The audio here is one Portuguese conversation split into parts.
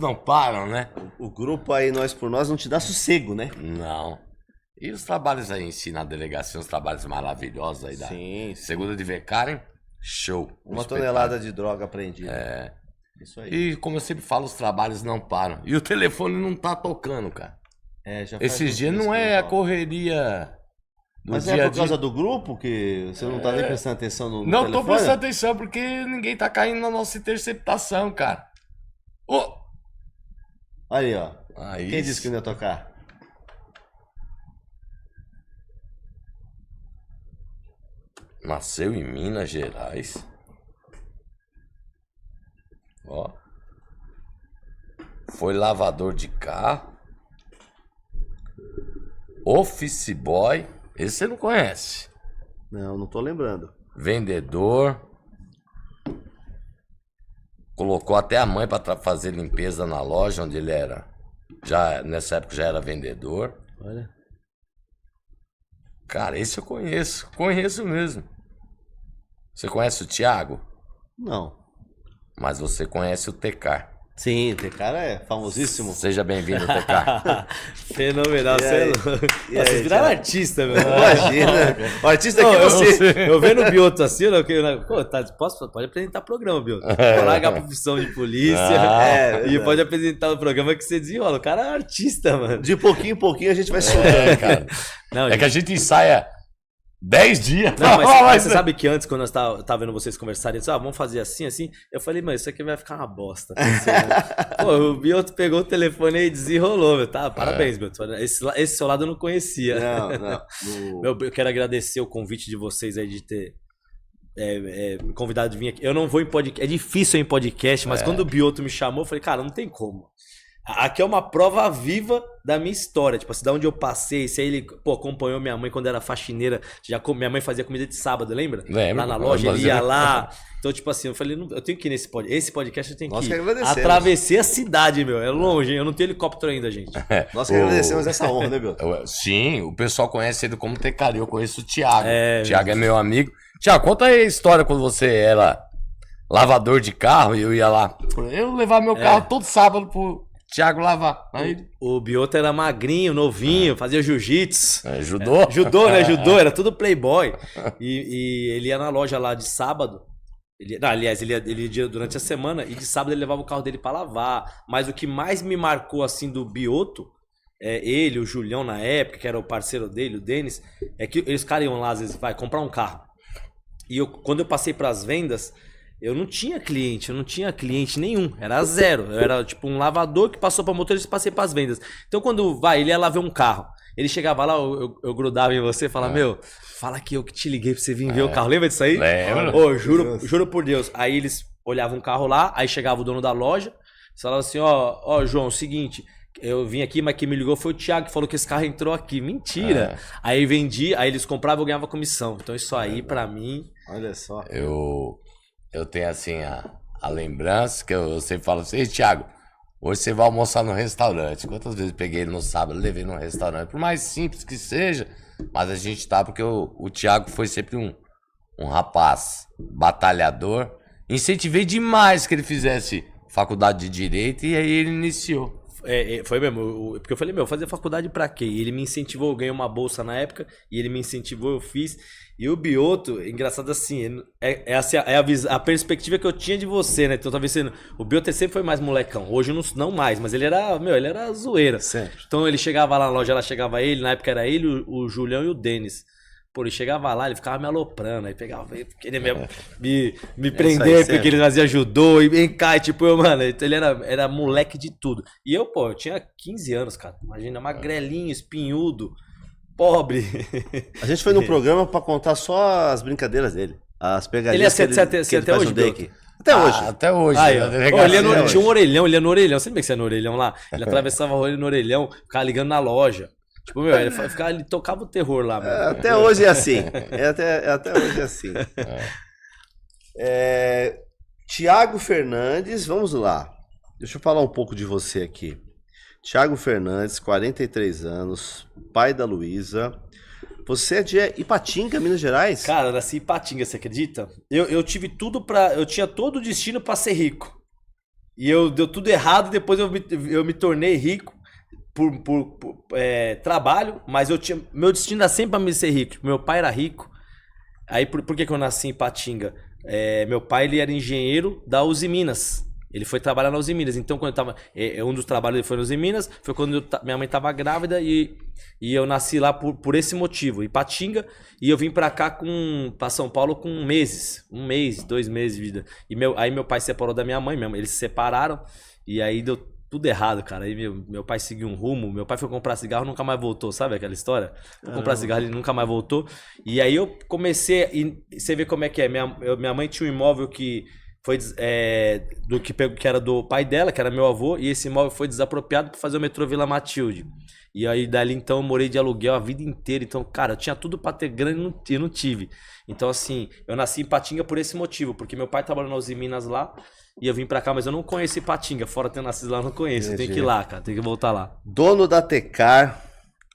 não param, né? O grupo aí, Nós por Nós, não te dá sossego, né? Não. E os trabalhos aí em si na delegacia, uns trabalhos maravilhosos aí da Sim. segunda de ver, Karen, show. Uma tonelada de droga apreendida. É. Isso aí. E como eu sempre falo, os trabalhos não param. E o telefone não tá tocando, cara. Já faz Esses uns dias dias não que é a toco. correria do Mas dia é a por causa dia. do grupo que você não tá nem prestando atenção no Não telefone? tô prestando atenção porque ninguém tá caindo na nossa interceptação, cara. Ô! Aí, ó. Aí, Quem disse que não ia tocar? nasceu em Minas Gerais. Ó. Foi lavador de carro. Office boy. Esse você não conhece. Não tô lembrando. Vendedor. Colocou até a mãe para fazer limpeza na loja onde ele era. Já nessa época já era vendedor. Olha. Cara, esse eu conheço. Conheço mesmo. Você conhece o Thiago? Não. Mas você conhece o Tecar. Sim, o cara é famosíssimo. Seja bem-vindo, Tecar. Fenomenal. E aí? Vocês aí, viraram Thiago? artista, meu. Imagina. O artista aqui Não, é você. eu vendo o Bioto assim, pô, pode apresentar programa, Bioto. Larga a profissão de polícia e verdade. pode apresentar o programa que você desenrola. O cara é artista, mano. De pouquinho em pouquinho a gente vai soltando. É, cara. Não, É que a gente ensaia 10 dias. Não, mas você sabe que antes, quando eu tava vendo vocês conversarem, eles vamos fazer assim, assim. Eu falei, mano, isso aqui vai ficar uma bosta. Pô, o Bioto pegou o telefone e desenrolou, meu. Tá, parabéns, Bioto. Esse seu lado eu não conhecia. Não. Eu quero agradecer o convite de vocês aí de ter me convidado de vir aqui. Eu não vou em podcast, é difícil ir em podcast, mas quando o Bioto me chamou, eu falei, cara, não tem como. Aqui é uma prova viva da minha história, tipo assim, da onde eu passei, se aí ele, pô, acompanhou minha mãe quando era faxineira, minha mãe fazia comida de sábado, lembra? Lembro. Lá na loja, ele ia lá, então tipo assim, eu falei, eu tenho que ir esse podcast eu tenho Nós que que ir. agradecemos. Atravessei a cidade, meu, é longe, hein? Eu não tenho helicóptero ainda, gente. Nós que agradecemos essa honra, né, Bilton? Sim, o pessoal conhece ele como Tecar. Eu conheço o Thiago. É, O Thiago é meu amigo. Thiago, conta aí a história quando você era lavador de carro e eu ia lá. Eu levava meu carro todo sábado pro Thiago lavar. Aí, O Bioto era magrinho, novinho, fazia jiu-jitsu. judô? Judô, né? Judô, era tudo playboy. E ele ia na loja lá de sábado. Aliás, ele ia durante a semana e de sábado ele levava o carro dele pra lavar. Mas o que mais me marcou, assim, do Bioto, ele, o Julião na época, que era o parceiro dele, o Denis, é que eles caras iam lá, às vezes, vai comprar um carro. E quando eu passei pras vendas, eu não tinha cliente nenhum, era zero. Eu era tipo um lavador que passou pra motorista e passei pras vendas. Então quando ele ia lá ver um carro, ele chegava lá, eu grudava em você e falava, meu, fala que eu que te liguei pra você vir ver o carro. Lembra disso aí? Lembro. Ô, juro por Deus. Aí eles olhavam o carro lá, aí chegava o dono da loja, falava assim, ó, João, o seguinte, eu vim aqui, mas quem me ligou foi o Thiago, que falou que esse carro entrou aqui. Mentira. Aí vendi, aí eles compravam e eu ganhava comissão. Então isso aí, pra mim... Olha só. Eu tenho assim a lembrança que eu sempre falo assim, Thiago, hoje você vai almoçar no restaurante. Quantas vezes eu peguei ele no sábado, levei no restaurante, por mais simples que seja, mas a gente tá, porque o Thiago foi sempre um rapaz batalhador. Incentivei demais que ele fizesse faculdade de Direito e aí ele iniciou. Foi mesmo, porque eu falei, meu, fazer faculdade pra quê? E ele me incentivou, eu ganhei uma bolsa na época, e ele me incentivou, eu fiz. E o Bioto, engraçado assim, assim, a perspectiva que eu tinha de você, né? Então talvez o Bioto sempre foi mais molecão, hoje não mais, mas ele era zoeira. Sempre. Então ele chegava lá na loja, lá chegava ele, na época era ele, o Julião e o Denis. Pô, ele chegava lá, ele ficava me aloprando, aí pegava, queria me prender, porque ele fazia judô, e vem cá, e tipo, mano, ele era moleque de tudo. E eu tinha 15 anos, cara, imagina, magrelinho, espinhudo, pobre. A gente foi no programa pra contar só as brincadeiras dele, as pegadinhas Ele ia ser até hoje, Até hoje. Até hoje. Aí, né? tinha um orelhão, ele ia no orelhão, você lembra que você ia no orelhão lá? Ele atravessava a rua no orelhão, ficava ligando na loja. Tipo, meu, ele tocava o terror lá, meu. Até hoje é assim. Até hoje é assim. Tiago Fernandes, vamos lá. Deixa eu falar um pouco de você aqui. Tiago Fernandes, 43 anos, pai da Luísa. Você é de Ipatinga, Minas Gerais? Cara, eu nasci em Ipatinga, você acredita? Eu tive tudo eu tinha todo o destino pra ser rico. E deu tudo errado, depois eu me tornei rico por trabalho, mas meu destino era sempre pra me ser rico. Meu pai era rico. Aí por que eu nasci em Ipatinga? Meu pai ele era engenheiro da Uzi Minas. Ele foi trabalhar na Uzi Minas. Então, quando eu tava. Um dos trabalhos dele foi na Uzi Minas. Foi quando minha mãe tava grávida e eu nasci lá por esse motivo, Ipatinga. E eu vim pra cá pra São Paulo com meses. 1 mês, 2 meses de vida. Aí meu pai se separou da minha mãe mesmo. Eles se separaram. E aí deu tudo errado, cara. Aí meu pai seguiu um rumo. Meu pai foi comprar cigarro e nunca mais voltou. Sabe aquela história? Foi comprar cigarro e ele nunca mais voltou. E aí eu comecei. E você vê como é que é. Minha mãe tinha um imóvel que. Foi que era do pai dela, que era meu avô, e esse imóvel foi desapropriado para fazer o metrô Vila Matilde. E aí dali então eu morei de aluguel a vida inteira. Então, cara, eu tinha tudo para ter grana e não tive. Então, assim, eu nasci em Ipatinga por esse motivo, porque meu pai trabalhou na Uzi Minas lá e eu vim para cá, mas eu não conheço Ipatinga. Fora ter nascido lá, eu não conheço. Eu tenho que ir lá, cara, tenho que voltar lá. Dono da Tecar,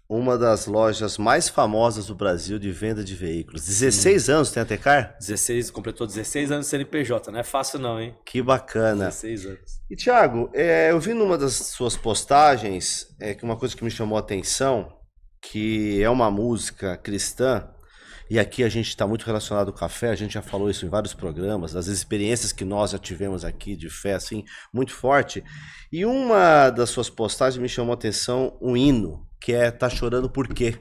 uma das lojas mais famosas do Brasil de venda de veículos. 16 anos tem a Tecar? 16, completou 16 anos de CNPJ, não é fácil não, hein? Que bacana. 16 anos. E Thiago, eu vi numa das suas postagens que uma coisa que me chamou a atenção, que é uma música cristã, e aqui a gente está muito relacionado ao café, a gente já falou isso em vários programas, das experiências que nós já tivemos aqui de fé, assim, muito forte. E uma das suas postagens me chamou a atenção, um hino, que é Tá Chorando Por Quê?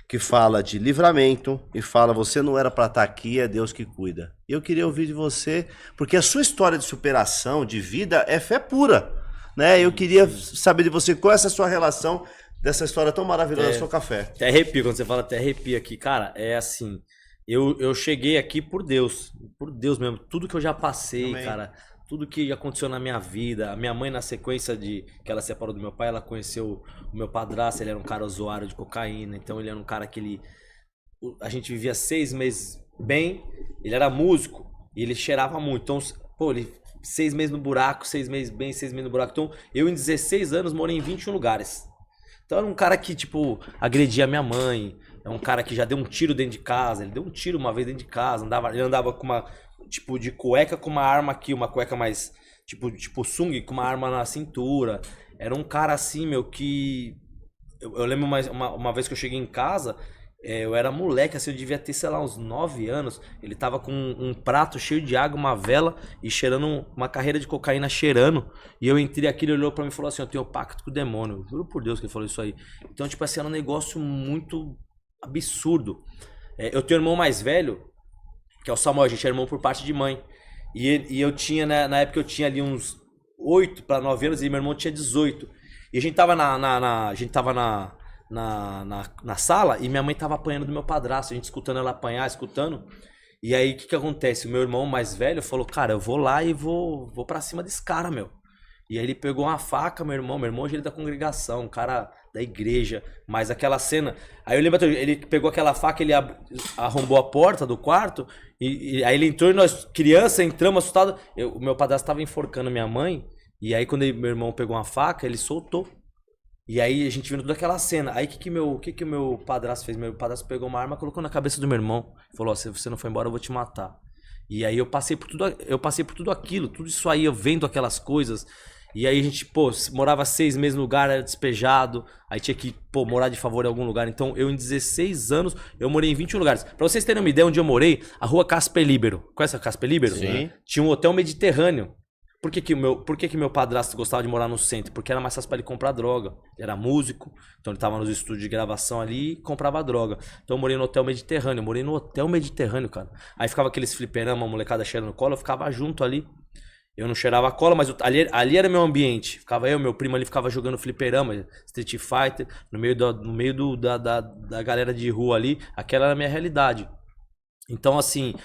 Que fala de livramento e fala, você não era para estar aqui, é Deus que cuida. E eu queria ouvir de você, porque a sua história de superação, de vida, é fé pura, né? Eu queria saber de você qual é essa sua relação dessa história tão maravilhosa do seu café. Até arrepio, quando você fala até arrepio aqui. Cara, é assim, eu cheguei aqui por Deus mesmo. Tudo que eu já passei, Amém. Cara, tudo que aconteceu na minha vida. A minha mãe, na sequência de que ela separou do meu pai, ela conheceu o meu padrasto, ele era um cara usuário de cocaína, então ele era um cara que a gente vivia 6 meses bem, ele era músico e ele cheirava muito. Então, pô, ele 6 meses no buraco, 6 meses bem, 6 meses no buraco. Então, eu em 16 anos morei em 21 lugares. Então era um cara que, tipo, agredia a minha mãe. É um cara que já deu um tiro dentro de casa. Ele deu um tiro uma vez dentro de casa. Ele andava com uma, tipo, de cueca com uma arma aqui. Uma cueca mais, tipo sunga, com uma arma na cintura. Era um cara assim, meu, que... Eu lembro uma vez que eu cheguei em casa... eu era moleque, assim, eu devia ter, sei lá, uns 9 anos. Ele tava com um prato cheio de água, uma vela e cheirando uma carreira de cocaína cheirando. E eu entrei aqui, ele olhou pra mim e falou assim, eu tenho pacto com o demônio. Eu juro por Deus que ele falou isso aí. Então, tipo assim, era um negócio muito absurdo. Eu tenho um irmão mais velho, que é o Samuel, a gente é irmão por parte de mãe. E eu tinha, na época eu tinha ali uns 8 para 9 anos e meu irmão tinha 18. E a gente tava na sala e minha mãe tava apanhando do meu padrasto, a gente escutando ela apanhar, e aí o que acontece? O meu irmão mais velho falou, cara, eu vou lá e vou pra cima desse cara, meu. E aí ele pegou uma faca, meu irmão hoje ele é da congregação, um cara da igreja, mas aquela cena, aí eu lembro, ele pegou aquela faca, ele arrombou a porta do quarto, e aí ele entrou e nós, criança, entramos assustados, o meu padrasto tava enforcando minha mãe, e aí quando meu irmão pegou uma faca, ele soltou. E aí a gente viu toda aquela cena. Aí o que o meu padrasto fez? Meu padrasto pegou uma arma, colocou na cabeça do meu irmão. Falou, se você não for embora, eu vou te matar. E aí eu passei por tudo aquilo, tudo isso aí, eu vendo aquelas coisas. E aí a gente, morava 6 meses no lugar, era despejado. Aí tinha que, morar de favor em algum lugar. Então eu em 16 anos, eu morei em 21 lugares. Pra vocês terem uma ideia, onde eu morei, a rua Casper Libero. Conhece a Casper Libero? Sim. Tinha um hotel Mediterrâneo. Por que meu padrasto gostava de morar no centro? Porque era mais fácil para ele comprar droga. Ele era músico, então ele tava nos estúdios de gravação ali e comprava droga. Então eu morei no Hotel Mediterrâneo, cara. Aí ficava aqueles fliperama, a molecada cheirando cola, eu ficava junto ali. Eu não cheirava cola, mas ali era meu ambiente. Ficava meu primo ali ficava jogando fliperama, Street Fighter, no meio da galera de rua ali. Aquela era a minha realidade. Então, assim,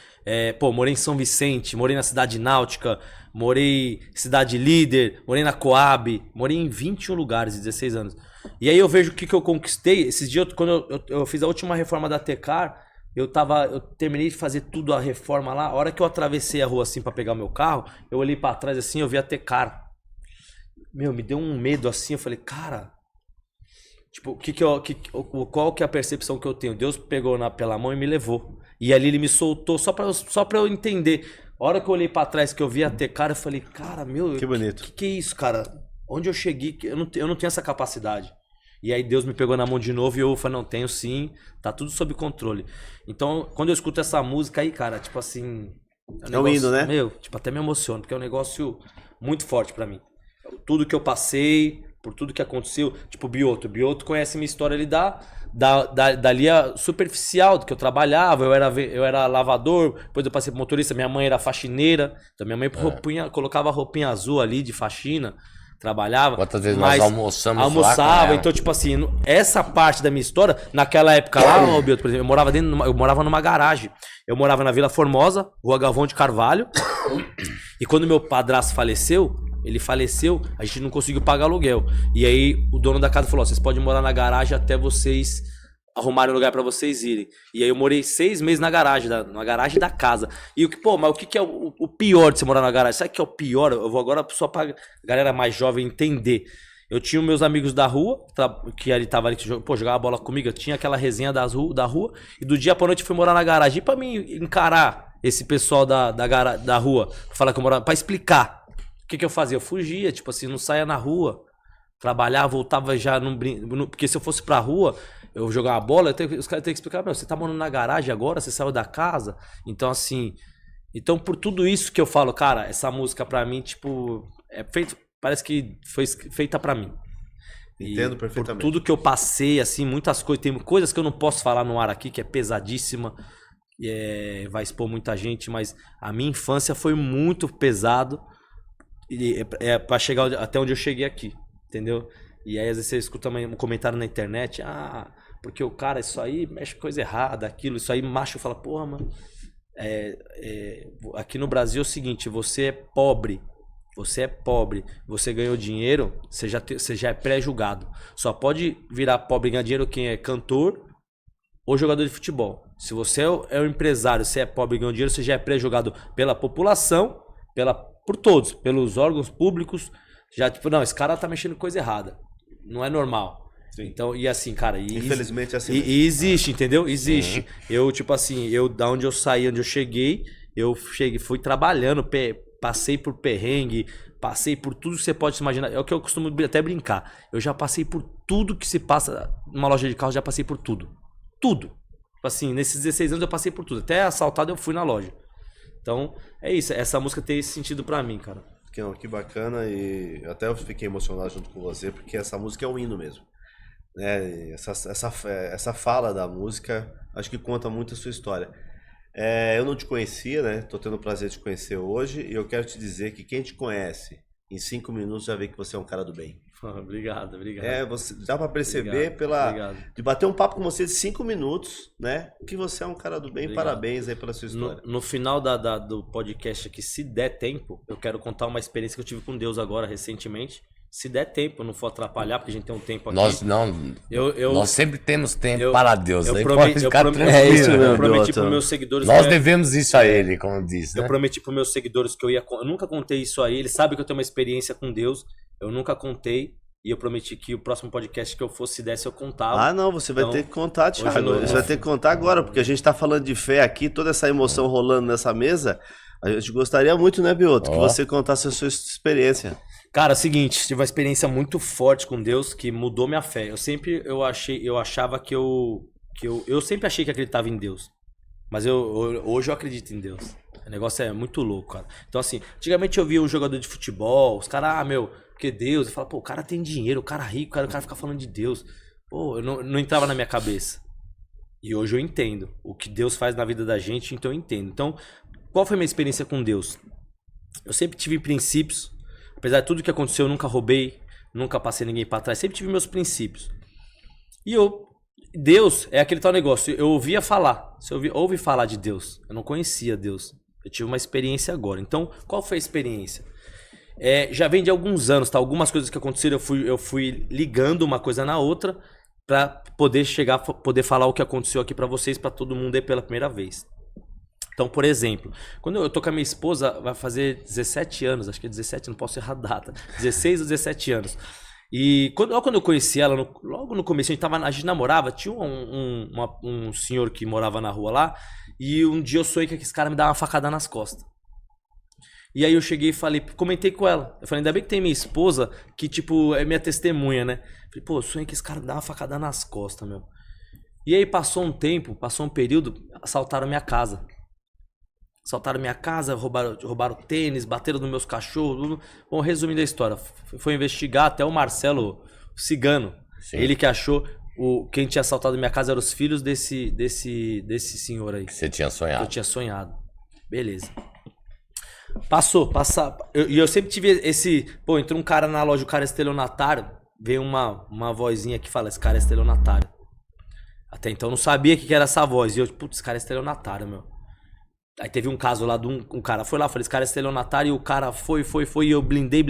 morei em São Vicente, morei na Cidade Náutica, morei em Cidade Líder, morei na Coab, morei em 21 lugares, 16 anos. E aí eu vejo o que eu conquistei. Esses dias, quando eu fiz a última reforma da Tecar, eu terminei de fazer tudo a reforma lá. A hora que eu atravessei a rua assim pra pegar o meu carro, eu olhei pra trás assim, eu vi a Tecar. Meu, me deu um medo assim, eu falei, cara... Tipo, qual que é a percepção que eu tenho? Deus pegou pela mão e me levou. E ali ele me soltou só pra eu entender. A hora que eu olhei pra trás, que eu vi a T-Cara, eu falei, cara, meu... Que bonito. Que é isso, cara? Onde eu cheguei, eu não tenho essa capacidade. E aí Deus me pegou na mão de novo e eu falei, não, tenho sim, tá tudo sob controle. Então, quando eu escuto essa música aí, cara, tipo assim... É um hino, né? Meu, tipo, até me emociono, porque é um negócio muito forte pra mim. Tudo que eu passei, por tudo que aconteceu, tipo o Bioto. O Bioto conhece minha história ali dali superficial, do que eu trabalhava, eu era lavador, depois eu passei por motorista, minha mãe era faxineira, então minha mãe colocava roupinha azul ali de faxina, trabalhava. Quantas vezes nós almoçamos almoçava, lá, então tipo assim, essa parte da minha história, naquela época lá, ô Bioto, por exemplo, eu morava numa garagem. Eu morava na Vila Formosa, Rua Galvão de Carvalho, e quando meu padrasto faleceu, a gente não conseguiu pagar aluguel. E aí o dono da casa falou, vocês podem morar na garagem até vocês arrumarem um lugar pra vocês irem. E aí eu morei 6 meses na garagem da casa. E mas o que é o pior de você morar na garagem? Sabe o que é o pior? Eu vou agora só pra galera mais jovem entender. Eu tinha meus amigos da rua, que ali tava ali, que jogava bola comigo, eu tinha aquela resenha da rua, e do dia pra noite eu fui morar na garagem. E pra mim encarar esse pessoal da rua, falar que eu morava, pra explicar. O que eu fazia? Eu fugia, tipo assim, não saía na rua, trabalhava, voltava já porque se eu fosse pra rua, eu jogava bola, os caras têm que explicar, você tá morando na garagem agora, você saiu da casa? Então assim, por tudo isso que eu falo, cara, essa música pra mim, tipo, parece que foi feita pra mim. Entendo perfeitamente. Por tudo que eu passei, assim, muitas coisas, tem coisas que eu não posso falar no ar aqui, que é pesadíssima, vai expor muita gente, mas a minha infância foi muito pesado, pra chegar até onde eu cheguei aqui, entendeu? E aí às vezes você escuta um comentário na internet, porque o cara, isso aí mexe com coisa errada, aquilo, isso aí macho fala, porra, mano, aqui no Brasil é o seguinte, você é pobre, você ganhou dinheiro, você já é pré-julgado. Só pode virar pobre e ganhar dinheiro quem é cantor ou jogador de futebol. Se você é um empresário, você é pobre e ganhou dinheiro, você já é pré-julgado pela população, por todos, pelos órgãos públicos. Já, tipo, não, esse cara tá mexendo com coisa errada. Não é normal. Sim. Então, e assim, cara... Infelizmente é assim. E existe, entendeu? Existe. Eu, tipo assim, da onde eu saí, onde eu cheguei, fui trabalhando, passei por perrengue, passei por tudo que você pode se imaginar. É o que eu costumo até brincar. Eu já passei por tudo que se passa numa loja de carro, já passei por tudo. Tudo. Tipo assim, nesses 16 anos eu passei por tudo. Até assaltado eu fui na loja. Então, é isso. Essa música tem esse sentido pra mim, cara. Que bacana, e até eu fiquei emocionado junto com você, porque essa música é um hino mesmo. Essa fala da música, acho que conta muito a sua história. Eu não te conhecia, né? Tô tendo o prazer de te conhecer hoje, e eu quero te dizer que quem te conhece, em 5 minutos já vê que você é um cara do bem. Obrigado. Você dá pra perceber de bater um papo com você de 5 minutos, né? Que você é um cara do bem. Obrigado. Parabéns aí pela sua história. No final do podcast aqui, se der tempo, eu quero contar uma experiência que eu tive com Deus agora, recentemente. Se der tempo, eu não for atrapalhar, porque a gente tem um tempo aqui. Nós sempre temos tempo para Deus. Eu prometi para meus seguidores. Nós devemos isso a ele, como disse. Eu prometi para meus seguidores que eu nunca contei isso a ele. Ele sabe que eu tenho uma experiência com Deus. Eu nunca contei. E eu prometi que o próximo podcast que eu fosse, se desse, eu contava. Não, você vai ter que contar, Thiago. Você vai ter que contar agora, porque a gente tá falando de fé aqui, toda essa emoção rolando nessa mesa. A gente gostaria muito, né, Bioto, que você contasse a sua experiência. Cara, é o seguinte, tive uma experiência muito forte com Deus que mudou minha fé. Eu sempre achei que acreditava em Deus. Mas hoje eu acredito em Deus. O negócio é muito louco, cara. Então, assim, antigamente eu via um jogador de futebol, os caras, porque Deus, eu falava, o cara tem dinheiro, o cara é rico, o cara fica falando de Deus. Eu não entrava na minha cabeça. E hoje eu entendo o que Deus faz na vida da gente, então eu entendo. Então, qual foi a minha experiência com Deus? Eu sempre tive princípios. Apesar de tudo que aconteceu, eu nunca roubei, nunca passei ninguém pra trás, sempre tive meus princípios. E Deus é aquele tal negócio, eu ouvia falar, ouvi falar de Deus, eu não conhecia Deus, eu tive uma experiência agora. Então, qual foi a experiência? Já vem de alguns anos, tá? Algumas coisas que aconteceram, eu fui ligando uma coisa na outra pra poder falar o que aconteceu aqui pra vocês, pra todo mundo aí pela primeira vez. Então, por exemplo, quando eu tô com a minha esposa, vai fazer 17 anos, acho que é 17, não posso errar a data, 16 ou 17 anos. E quando eu conheci ela, logo no começo, a gente namorava, tinha um senhor que morava na rua lá, e um dia eu sonhei que esse cara me dava uma facada nas costas. E aí eu cheguei e falei, comentei com ela. Eu falei, ainda bem que tem minha esposa, que tipo, é minha testemunha, né? Falei, pô, sonhei que esse cara dá uma facada nas costas, meu. E aí passou um tempo, passou um período, assaltaram minha casa. Assaltaram minha casa, roubaram tênis, bateram nos meus cachorros. Tudo. Bom, resumindo a história, foi investigar até o Marcelo Cigano. Sim. Ele que achou, quem tinha assaltado minha casa eram os filhos desse senhor aí. Que você tinha sonhado. Eu tinha sonhado. Beleza. Passou. E eu sempre tive esse... Pô, entrou um cara na loja, o cara é estelionatário. Veio uma vozinha que fala, esse cara é estelionatário. Até então eu não sabia o que era essa voz. E eu, putz, esse cara é estelionatário, meu. Aí teve um caso lá de um cara foi lá, falei, esse cara é estelionatário, e o cara foi, e eu blindei.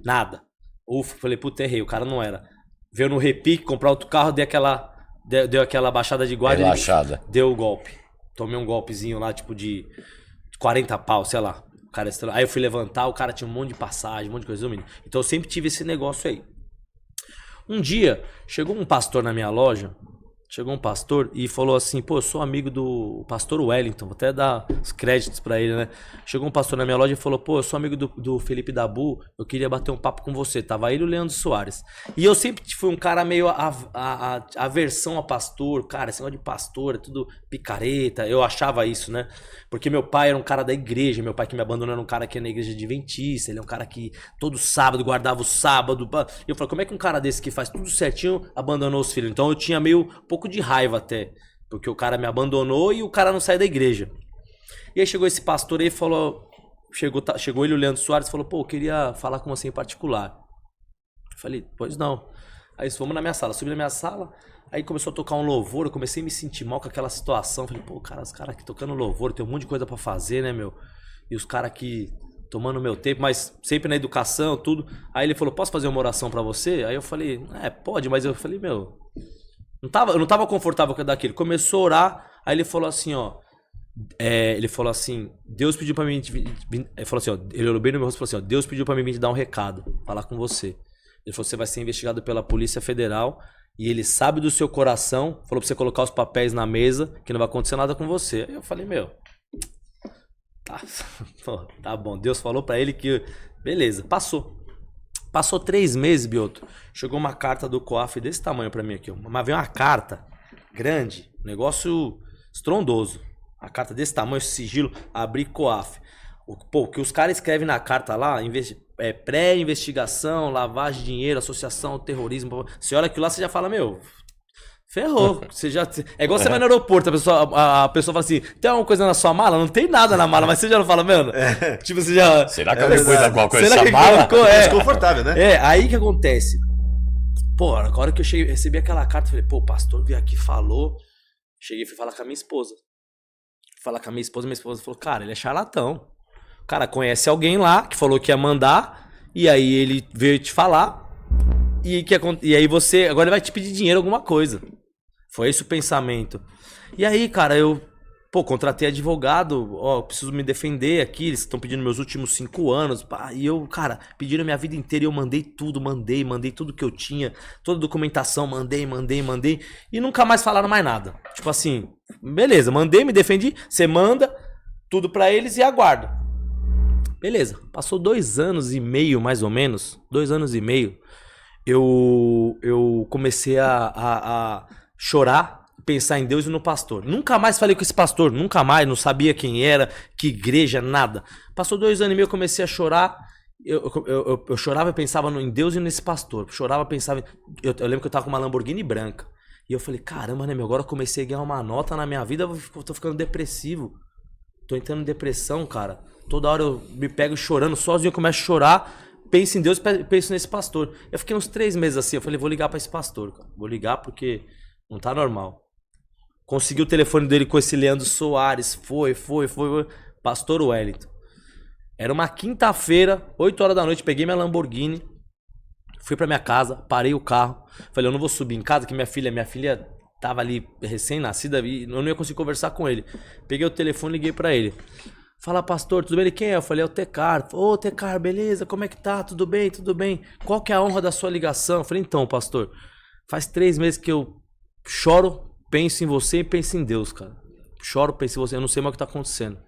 Nada. Ufa, falei, puta, errei, o cara não era. Veio no repique, comprar outro carro, deu aquela baixada de guarda. Relaxada. Deu o golpe. Tomei um golpezinho lá, tipo de 40 pau, sei lá. O cara, aí eu fui levantar, o cara tinha um monte de passagem, um monte de coisa. Então eu sempre tive esse negócio aí. Um dia, chegou um pastor na minha loja, e falou assim, pô, eu sou amigo do pastor Wellington, vou até dar os créditos pra ele, né? Chegou um pastor na minha loja e falou, pô, eu sou amigo do Felipe Dabu, eu queria bater um papo com você. Tava ele e o Leandro Soares. E eu sempre fui um cara meio aversão a pastor, cara, esse negócio de pastor é tudo picareta, eu achava isso, né? Porque meu pai era um cara da igreja, meu pai que me abandonou era um cara que é na igreja adventista, ele é um cara que todo sábado guardava o sábado. E eu falei, como é que um cara desse que faz tudo certinho abandonou os filhos? Então eu tinha meio um pouco de raiva até, porque o cara me abandonou e o cara não sai da igreja. E aí chegou esse pastor aí e falou, chegou ele, o Leandro Soares, e falou, pô, eu queria falar com você em particular. Eu falei, pois não. Aí fomos na minha sala, subi na minha sala, aí começou a tocar um louvor, eu comecei a me sentir mal com aquela situação. Falei, pô, cara, os caras aqui tocando louvor, tem um monte de coisa pra fazer, né, meu? E os caras aqui tomando meu tempo, mas sempre na educação, tudo. Aí ele falou, posso fazer uma oração pra você? Aí eu falei, pode, mas eu falei, meu... Eu não tava confortável com daquilo. Começou a orar, aí ele falou assim, ó. Ele falou assim, Deus pediu pra mim... Ele falou assim, ó, ele olhou bem no meu rosto e falou assim, ó, Deus pediu pra mim vir te dar um recado, falar com você. Ele falou, você vai ser investigado pela Polícia Federal e ele sabe do seu coração, falou pra você colocar os papéis na mesa, que não vai acontecer nada com você. Aí eu falei, meu... Tá bom, Deus falou pra ele que... Beleza, Passou 3 meses, Bioto. Chegou uma carta do COAF desse tamanho pra mim aqui. Mas veio uma carta grande, negócio estrondoso. A carta desse tamanho, sigilo, abri COAF. Pô, o que os caras escrevem na carta lá, pré-investigação, lavagem de dinheiro, associação ao terrorismo. Você olha aquilo lá, você já fala, meu... Ferrou. É igual você vai no aeroporto, a pessoa fala assim, tem alguma coisa na sua mala? Não tem nada na mala, mas você já não fala, mano? Tipo, você já... Será que alguém pôs alguma coisa nessa mala? Desconfortável, né? Aí que acontece. Pô, agora que eu recebi aquela carta, falei, pô, o pastor veio aqui, falou. Cheguei e fui falar com a minha esposa. Minha esposa falou, cara, ele é charlatão. O cara conhece alguém lá, que falou que ia mandar, e aí ele veio te falar, e aí você, agora ele vai te pedir dinheiro, alguma coisa. Foi esse o pensamento. E aí, cara, eu, contratei advogado, preciso me defender aqui, eles estão pedindo meus últimos 5 anos, pá, e eu, cara, pediram minha vida inteira e eu mandei tudo, mandei tudo que eu tinha, toda a documentação, mandei, e nunca mais falaram mais nada. Tipo assim, beleza, mandei, me defendi, você manda tudo pra eles e aguardo. Beleza, passou 2 anos e meio, mais ou menos, 2 anos e meio, eu comecei a chorar, pensar em Deus e no pastor. Nunca mais falei com esse pastor, nunca mais, não sabia quem era, que igreja, nada. Passou 2 anos e meio, eu comecei a chorar, eu chorava e pensava em Deus e nesse pastor. Chorava, pensava... Eu lembro que eu tava com uma Lamborghini branca. E eu falei, caramba, né, meu, agora eu comecei a ganhar uma nota na minha vida, eu tô ficando depressivo. Tô entrando em depressão, cara. Toda hora eu me pego chorando, sozinho eu começo a chorar, penso em Deus e penso nesse pastor. Eu fiquei uns 3 meses assim, eu falei, vou ligar pra esse pastor, cara. Vou ligar porque não tá normal. Consegui o telefone dele com esse Leandro Soares, foi. Pastor Wellington. Era uma quinta-feira, 8 horas da noite, peguei minha Lamborghini, fui pra minha casa, parei o carro, falei, eu não vou subir em casa, que minha filha tava ali recém-nascida e eu não ia conseguir conversar com ele. Peguei o telefone e liguei pra ele. Fala, pastor, tudo bem? Ele, quem é? Eu falei, é o Tecar. Ô, Tecar, beleza, como é que tá? Tudo bem? Qual que é a honra da sua ligação? Eu falei, então, pastor, faz 3 meses que eu choro, penso em você e penso em Deus, cara. Choro, penso em você, eu não sei mais o que tá acontecendo.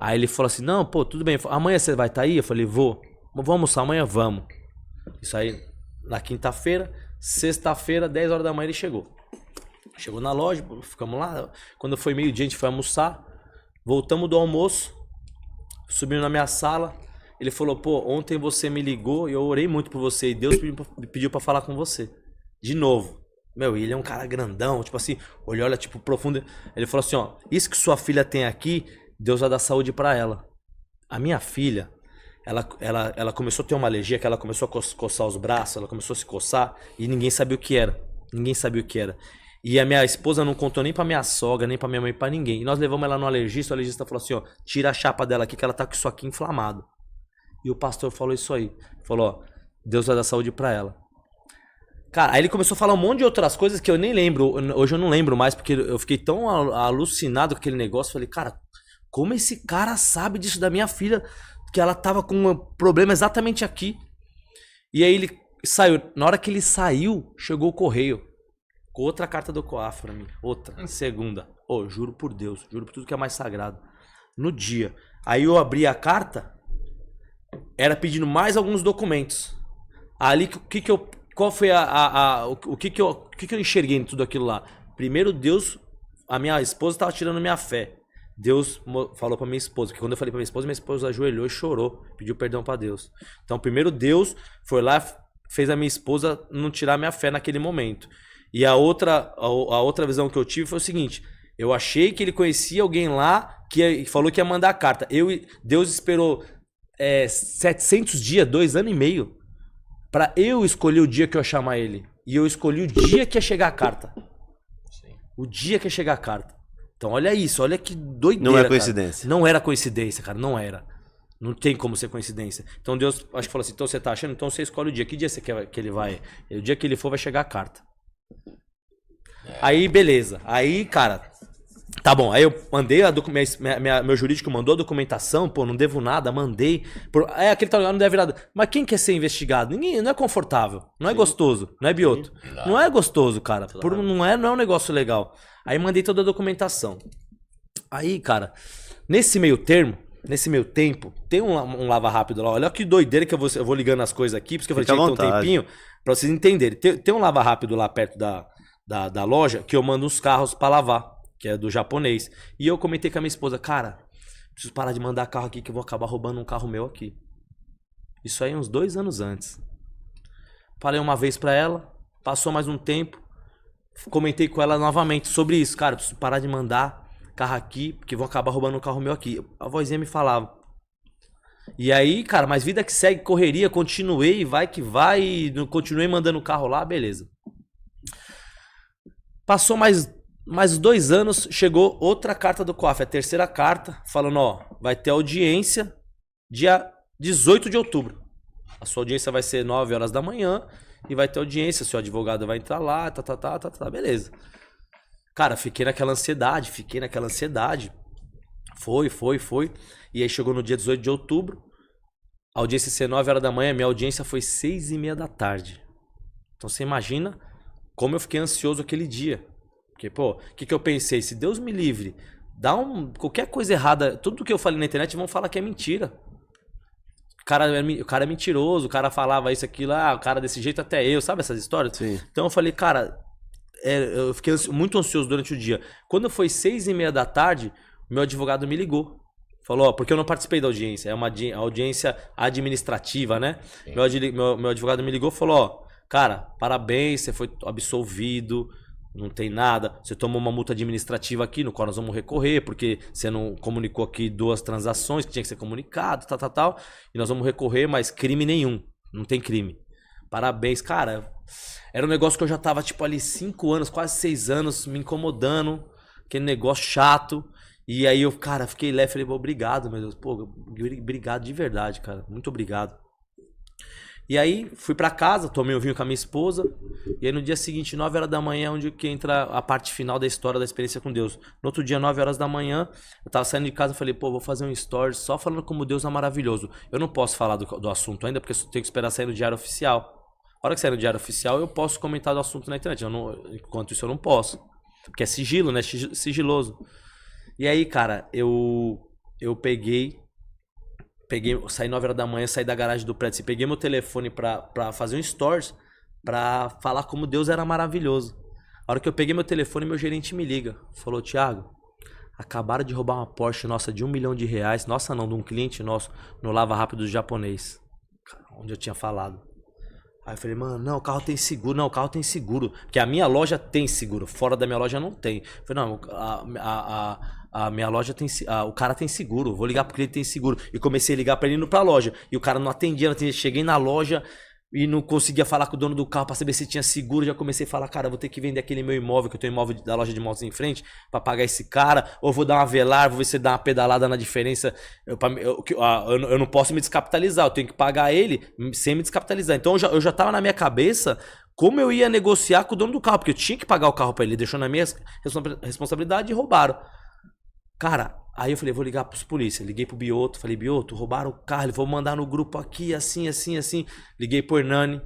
Aí ele falou assim, não, pô, tudo bem. Amanhã você vai estar aí? Eu falei, vou. Vamos almoçar amanhã? Vamos. Isso aí na quinta-feira. Sexta-feira, 10 horas da manhã ele chegou. Chegou na loja, ficamos lá. Quando foi meio-dia a gente foi almoçar. Voltamos do almoço. Subimos na minha sala. Ele falou, pô, ontem você me ligou e eu orei muito por você. E Deus pediu pra falar com você. De novo. Meu, ele é um cara grandão, tipo assim, olha, tipo, profundo. Ele falou assim, ó, isso que sua filha tem aqui, Deus vai dar saúde pra ela. A minha filha, ela começou a ter uma alergia, que ela começou a coçar os braços, ela começou a se coçar e ninguém sabia o que era. Ninguém sabia o que era. E a minha esposa não contou nem pra minha sogra, nem pra minha mãe, pra ninguém. E nós levamos ela no alergista, o alergista falou assim, ó, tira a chapa dela aqui que ela tá com isso aqui inflamado. E o pastor falou isso aí. Falou, ó, Deus vai dar saúde pra ela. Cara, aí ele começou a falar um monte de outras coisas que eu nem lembro. Hoje eu não lembro mais, porque eu fiquei tão alucinado com aquele negócio. Falei, cara, como esse cara sabe disso da minha filha? Que ela tava com um problema exatamente aqui. E aí ele saiu. Na hora que ele saiu, chegou o correio. Com outra carta do COAF pra mim. Outra, segunda. Ô, juro por Deus, juro por tudo que é mais sagrado. No dia. Aí eu abri a carta, era pedindo mais alguns documentos. Ali, qual foi o que eu enxerguei em tudo aquilo lá? Primeiro, Deus, a minha esposa estava tirando minha fé. Deus falou pra minha esposa, que quando eu falei pra minha esposa ajoelhou e chorou, pediu perdão pra Deus. Então, primeiro Deus foi lá, fez a minha esposa não tirar minha fé naquele momento. E a outra visão que eu tive foi o seguinte, eu achei que ele conhecia alguém lá que falou que ia mandar a carta. Deus esperou 700 dias, 2 anos e meio, pra eu escolher o dia que eu ia chamar ele. E eu escolhi o dia que ia chegar a carta. Sim. O dia que ia chegar a carta. Então olha isso, olha que doideira. Não é coincidência. Cara. Não era coincidência, cara, não era. Não tem como ser coincidência. Então Deus, acho que falou assim, então você tá achando? Então você escolhe o dia. Que dia você quer que ele vai? O dia que ele for vai chegar a carta. Aí beleza, aí cara, tá bom, aí eu mandei meu jurídico mandou a documentação, pô, não devo nada, mandei. Aquele tal não deve nada. Mas quem quer ser investigado? Ninguém, não é confortável, não é gostoso, não é Bioto. Não é gostoso, cara. Não é um negócio legal. Aí mandei toda a documentação. Aí, cara, nesse meio tempo, tem um lava rápido lá. Olha que doideira que eu vou ligando as coisas aqui, porque eu falei, tinha que ter um tempinho pra vocês entenderem. Tem um lava rápido lá perto da loja que eu mando uns carros pra lavar, que é do japonês. E eu comentei com a minha esposa, cara, preciso parar de mandar carro aqui que eu vou acabar roubando um carro meu aqui. Isso aí uns 2 anos antes. Falei uma vez pra ela, passou mais um tempo, comentei com ela novamente sobre isso. Cara, preciso parar de mandar carro aqui, porque vou acabar roubando um carro meu aqui. A vozinha me falava. E aí, cara, mas vida que segue, correria, continuei, vai que vai, continuei mandando o carro lá, beleza. Passou mais 2 anos, chegou outra carta do COAF, a terceira carta, falando, ó, vai ter audiência dia 18 de outubro. A sua audiência vai ser 9 horas da manhã e vai ter audiência, seu advogado vai entrar lá, beleza. Cara, fiquei naquela ansiedade. Foi. E aí chegou no dia 18 de outubro, a audiência ia ser 9 horas da manhã, minha audiência foi 6:30 da tarde. Então você imagina como eu fiquei ansioso aquele dia. Porque, pô, o que eu pensei? Se Deus me livre, qualquer coisa errada, tudo que eu falei na internet vão falar que é mentira. O cara é mentiroso, o cara falava isso, aquilo, o cara desse jeito até eu, sabe essas histórias? Sim. Então eu falei, cara, eu fiquei muito ansioso durante o dia. Quando foi 6:30 da tarde, meu advogado me ligou. Falou, ó, porque eu não participei da audiência, é uma audiência administrativa, né? Meu advogado me ligou e falou, ó, cara, parabéns, você foi absolvido, não tem nada. Você tomou uma multa administrativa aqui, no qual nós vamos recorrer, porque você não comunicou aqui 2 transações que tinha que ser comunicado, tal. E nós vamos recorrer, mas crime nenhum. Não tem crime. Parabéns, cara. Era um negócio que eu já tava, tipo, ali 5 anos, quase 6 anos, me incomodando. Aquele negócio chato. E aí eu, cara, fiquei leve, falei, obrigado, meu Deus. Pô, obrigado de verdade, cara. Muito obrigado. E aí, fui pra casa, tomei um vinho com a minha esposa. E aí, no dia seguinte, 9 horas da manhã, onde que entra a parte final da história da experiência com Deus. No outro dia, 9 horas da manhã, eu tava saindo de casa e falei, pô, vou fazer um story só falando como Deus é maravilhoso. Eu não posso falar do assunto ainda, porque eu tenho que esperar sair no Diário Oficial. A hora que sair no Diário Oficial, eu posso comentar do assunto na internet. Enquanto isso, eu não posso. Porque é sigilo, né? Sigiloso. E aí, cara, eu eu saí 9 horas da manhã, saí da garagem do prédio, peguei meu telefone pra fazer um stories, pra falar como Deus era maravilhoso. A hora que eu peguei meu telefone, meu gerente me liga. Falou, Thiago, acabaram de roubar uma Porsche nossa de R$1 milhão. Nossa não, de um cliente nosso, no Lava Rápido japonês. Onde eu tinha falado. Aí eu falei, mano, não, o carro tem seguro. Não, o carro tem seguro. Porque a minha loja tem seguro. Fora da minha loja não tem. Eu falei, não, a minha loja tem... o cara tem seguro. Vou ligar porque ele tem seguro. E comecei a ligar pra ele indo pra loja. E o cara não atendia. Cheguei na loja e não conseguia falar com o dono do carro pra saber se tinha seguro. Já comecei a falar, cara, vou ter que vender aquele meu imóvel, que eu tenho imóvel da loja de motos em frente, pra pagar esse cara. Ou vou dar uma velar, vou ver se dá uma pedalada na diferença. Eu não posso me descapitalizar, eu tenho que pagar ele sem me descapitalizar. Então eu já tava na minha cabeça como eu ia negociar com o dono do carro, porque eu tinha que pagar o carro pra ele. Ele deixou na minha responsabilidade e roubaram. Cara, aí eu falei, vou ligar pros polícia. Liguei pro Bioto, falei, Bioto, roubaram o carro, vou mandar no grupo aqui, assim. Liguei pro Hernani.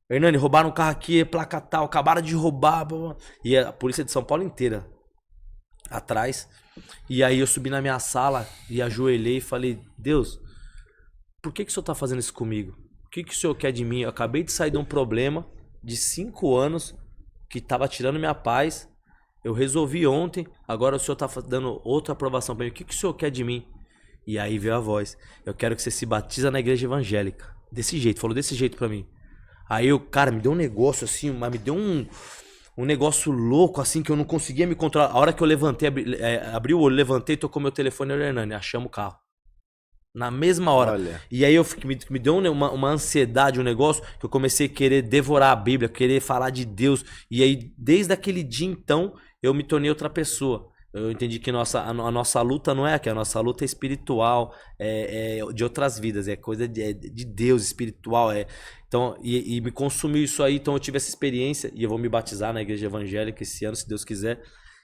Hernani, roubaram o carro aqui, placa tal, acabaram de roubar. Blá, blá. E a polícia de São Paulo inteira atrás. E aí eu subi na minha sala e ajoelhei e falei, Deus, por que o senhor tá fazendo isso comigo? O que o senhor quer de mim? Eu acabei de sair de um problema de 5 anos que tava tirando minha paz. Eu resolvi ontem, agora o senhor tá dando outra aprovação pra mim. O que o senhor quer de mim? E aí veio a voz. Eu quero que você se batiza na igreja evangélica. Desse jeito, falou desse jeito pra mim. Aí o cara me deu um negócio assim, mas me deu um negócio louco assim que eu não conseguia me controlar. A hora que eu levantei, abri o olho, levantei, tocou meu telefone, eu Hernani, achamos o carro. Na mesma hora. Olha. E aí me deu uma ansiedade, um negócio, que eu comecei a querer devorar a Bíblia, querer falar de Deus. E aí, desde aquele dia então, eu me tornei outra pessoa. Eu entendi que a nossa luta não é aqui, a nossa luta é espiritual, é de outras vidas, é coisa de Deus, espiritual. Então, e me consumiu isso aí, então eu tive essa experiência e eu vou me batizar na igreja evangélica esse ano, se Deus quiser.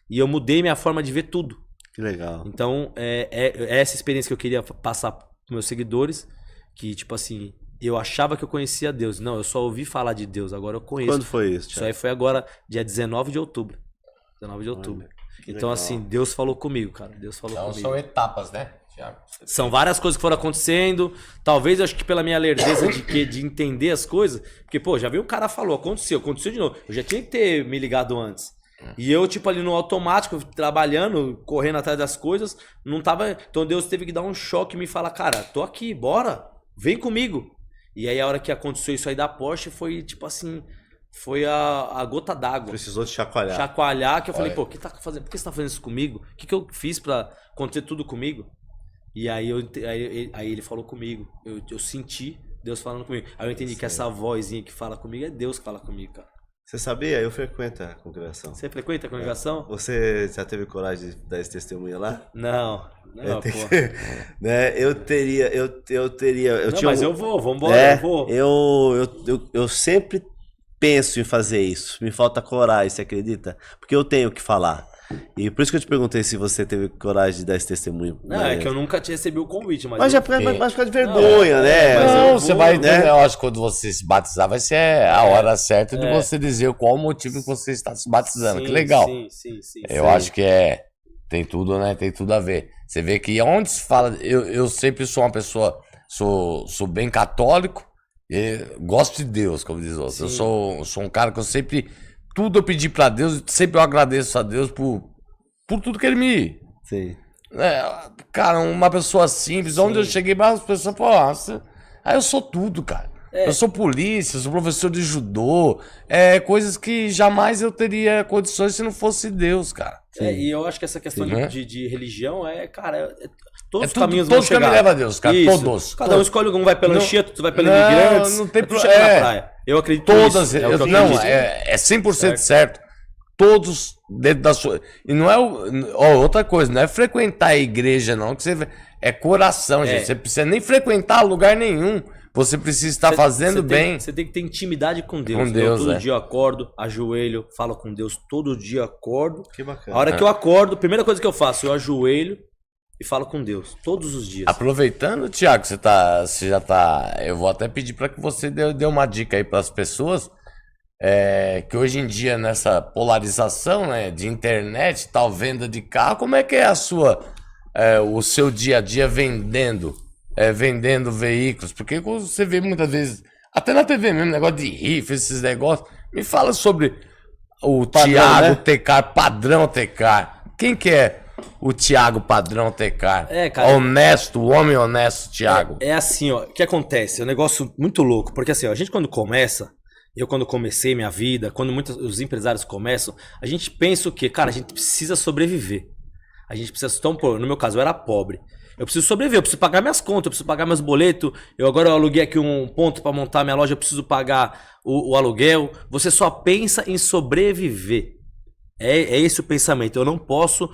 E eu mudei minha forma de ver tudo. Que legal. Então, é essa experiência que eu queria passar para meus seguidores, que tipo assim, eu achava que eu conhecia Deus. Não, eu só ouvi falar de Deus, agora eu conheço. Quando foi isso, Isso aí foi agora, dia 19 de outubro. 19 de outubro. Olha, então, legal. assim, Deus falou comigo, cara. Deus falou Então comigo. são etapas, né, Thiago? São várias coisas que foram acontecendo. Talvez eu acho que pela minha lerdeza de entender as coisas. Porque, pô, já vi um cara falou, aconteceu de novo. Eu já tinha que ter me ligado antes. E eu, tipo, ali no automático, trabalhando, correndo atrás das coisas, não tava. Então Deus teve que dar um choque e me falar, cara, tô aqui, bora, vem comigo. E aí a hora que aconteceu isso aí da Porsche foi, tipo assim, foi a gota d'água. Precisou te chacoalhar. Chacoalhar, que eu falei, Olha. pô, por que você tá fazendo isso comigo? O que eu fiz pra acontecer tudo comigo? E aí, aí ele falou comigo, eu senti Deus falando comigo. Aí eu entendi que essa vozinha que fala comigo é Deus que fala comigo, cara. Você sabia? Eu frequento a congregação. Você frequenta a congregação? Você já teve coragem de dar esse testemunho lá? Não, Eu tenho pô. que- né? Eu teria. Eu Não, tinha mas um- eu vou, vambora, eu vou. Eu sempre penso em fazer isso. Me falta coragem, você acredita? Porque eu tenho que falar. E por isso que eu te perguntei se você teve coragem de dar esse testemunho. Não, é que eu nunca tinha recebido o convite, mas. Mas eu- já mas ficar de vergonha, Não, né? mas Não, eu você vou, vai né? entender. Eu acho que quando você se batizar vai ser a hora certa de você dizer qual o motivo que você está se batizando. Sim, Que legal. Sim. Eu acho que tem tudo, né? Tem tudo a ver. Você vê que onde se fala. Eu sempre sou uma pessoa. Sou bem católico. E gosto de Deus, como diz outros. Eu sou um cara que eu sempre. Tudo eu pedi pra Deus. Sempre eu agradeço a Deus por tudo que ele me. Sim. Cara, uma pessoa simples. Onde eu cheguei, as pessoas falam, nossa. Aí eu sou tudo, cara. Eu sou polícia, sou professor de judô. Coisas que jamais eu teria condições se não fosse Deus, cara. E eu acho que essa questão Sim, né? de religião cara. Todos os tudo- caminhos todos vão os caminhos chegar. levam a Deus, cara, Isso. todos. Cada um escolhe, um vai pela Não- Anchieta, outro vai pela Não, Imigrantes. não tem depois pro- chega na é. praia. Eu acredito Todas. nisso. É o que eu Não, acredito. é 100% certo. Todos dentro da sua. E não é. Outra coisa, não é frequentar a igreja, não. Que você, é coração, gente. Você precisa nem frequentar lugar nenhum. Você precisa estar fazendo bem. Você tem que ter intimidade com Deus. Com Deus, todo dia eu acordo, ajoelho, falo com Deus. Todo dia eu acordo. Que bacana. A hora que eu acordo, a primeira coisa que eu faço, eu ajoelho e falo com Deus. Todos os dias. Aproveitando, Thiago, você já tá. Eu vou até pedir para que você dê uma dica aí para as pessoas. Que hoje em dia, nessa polarização, né, de internet, tal venda de carro, como é que é a sua o seu dia a dia vendendo veículos? Porque você vê muitas vezes, até na TV mesmo, negócio de rifa, esses negócios. Me fala sobre o Padrão, Thiago né? Tecar, padrão Tecar. Quem que é o Thiago padrão Tecar? Cara, Honesto, o homem honesto, Thiago. É assim, ó, o que acontece? É um negócio muito louco, porque assim, ó, a gente quando começa, eu quando comecei minha vida, quando muitos os empresários começam, a gente pensa o quê? Cara, a gente precisa sobreviver. A gente precisa, então, pô, no meu caso, eu era pobre. Eu preciso sobreviver, eu preciso pagar minhas contas, eu preciso pagar meus boletos. Eu aluguei aqui um ponto para montar minha loja, eu preciso pagar o aluguel. Você só pensa em sobreviver. É esse o pensamento. Eu não posso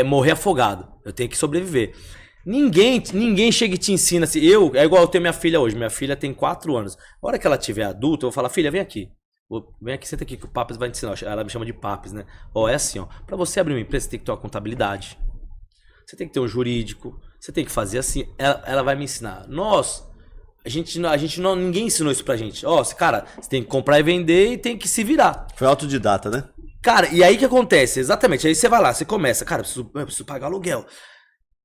morrer afogado. Eu tenho que sobreviver. Ninguém chega e te ensina assim. É igual eu tenho minha filha hoje. Minha filha tem 4 anos. A hora que ela tiver adulta, eu vou falar, filha, vem aqui. Vem aqui, senta aqui que o Papes vai te ensinar. Ela me chama de Papes, né? É assim, ó. Pra você abrir uma empresa, você tem que ter uma contabilidade. Você tem que ter um jurídico. Você tem que fazer assim. Ela vai me ensinar. Ninguém ensinou isso pra gente. Cara, você tem que comprar e vender e tem que se virar. Foi autodidata, né? Cara, e aí o que acontece? Exatamente. Aí você vai lá, você começa. Cara, eu preciso pagar aluguel.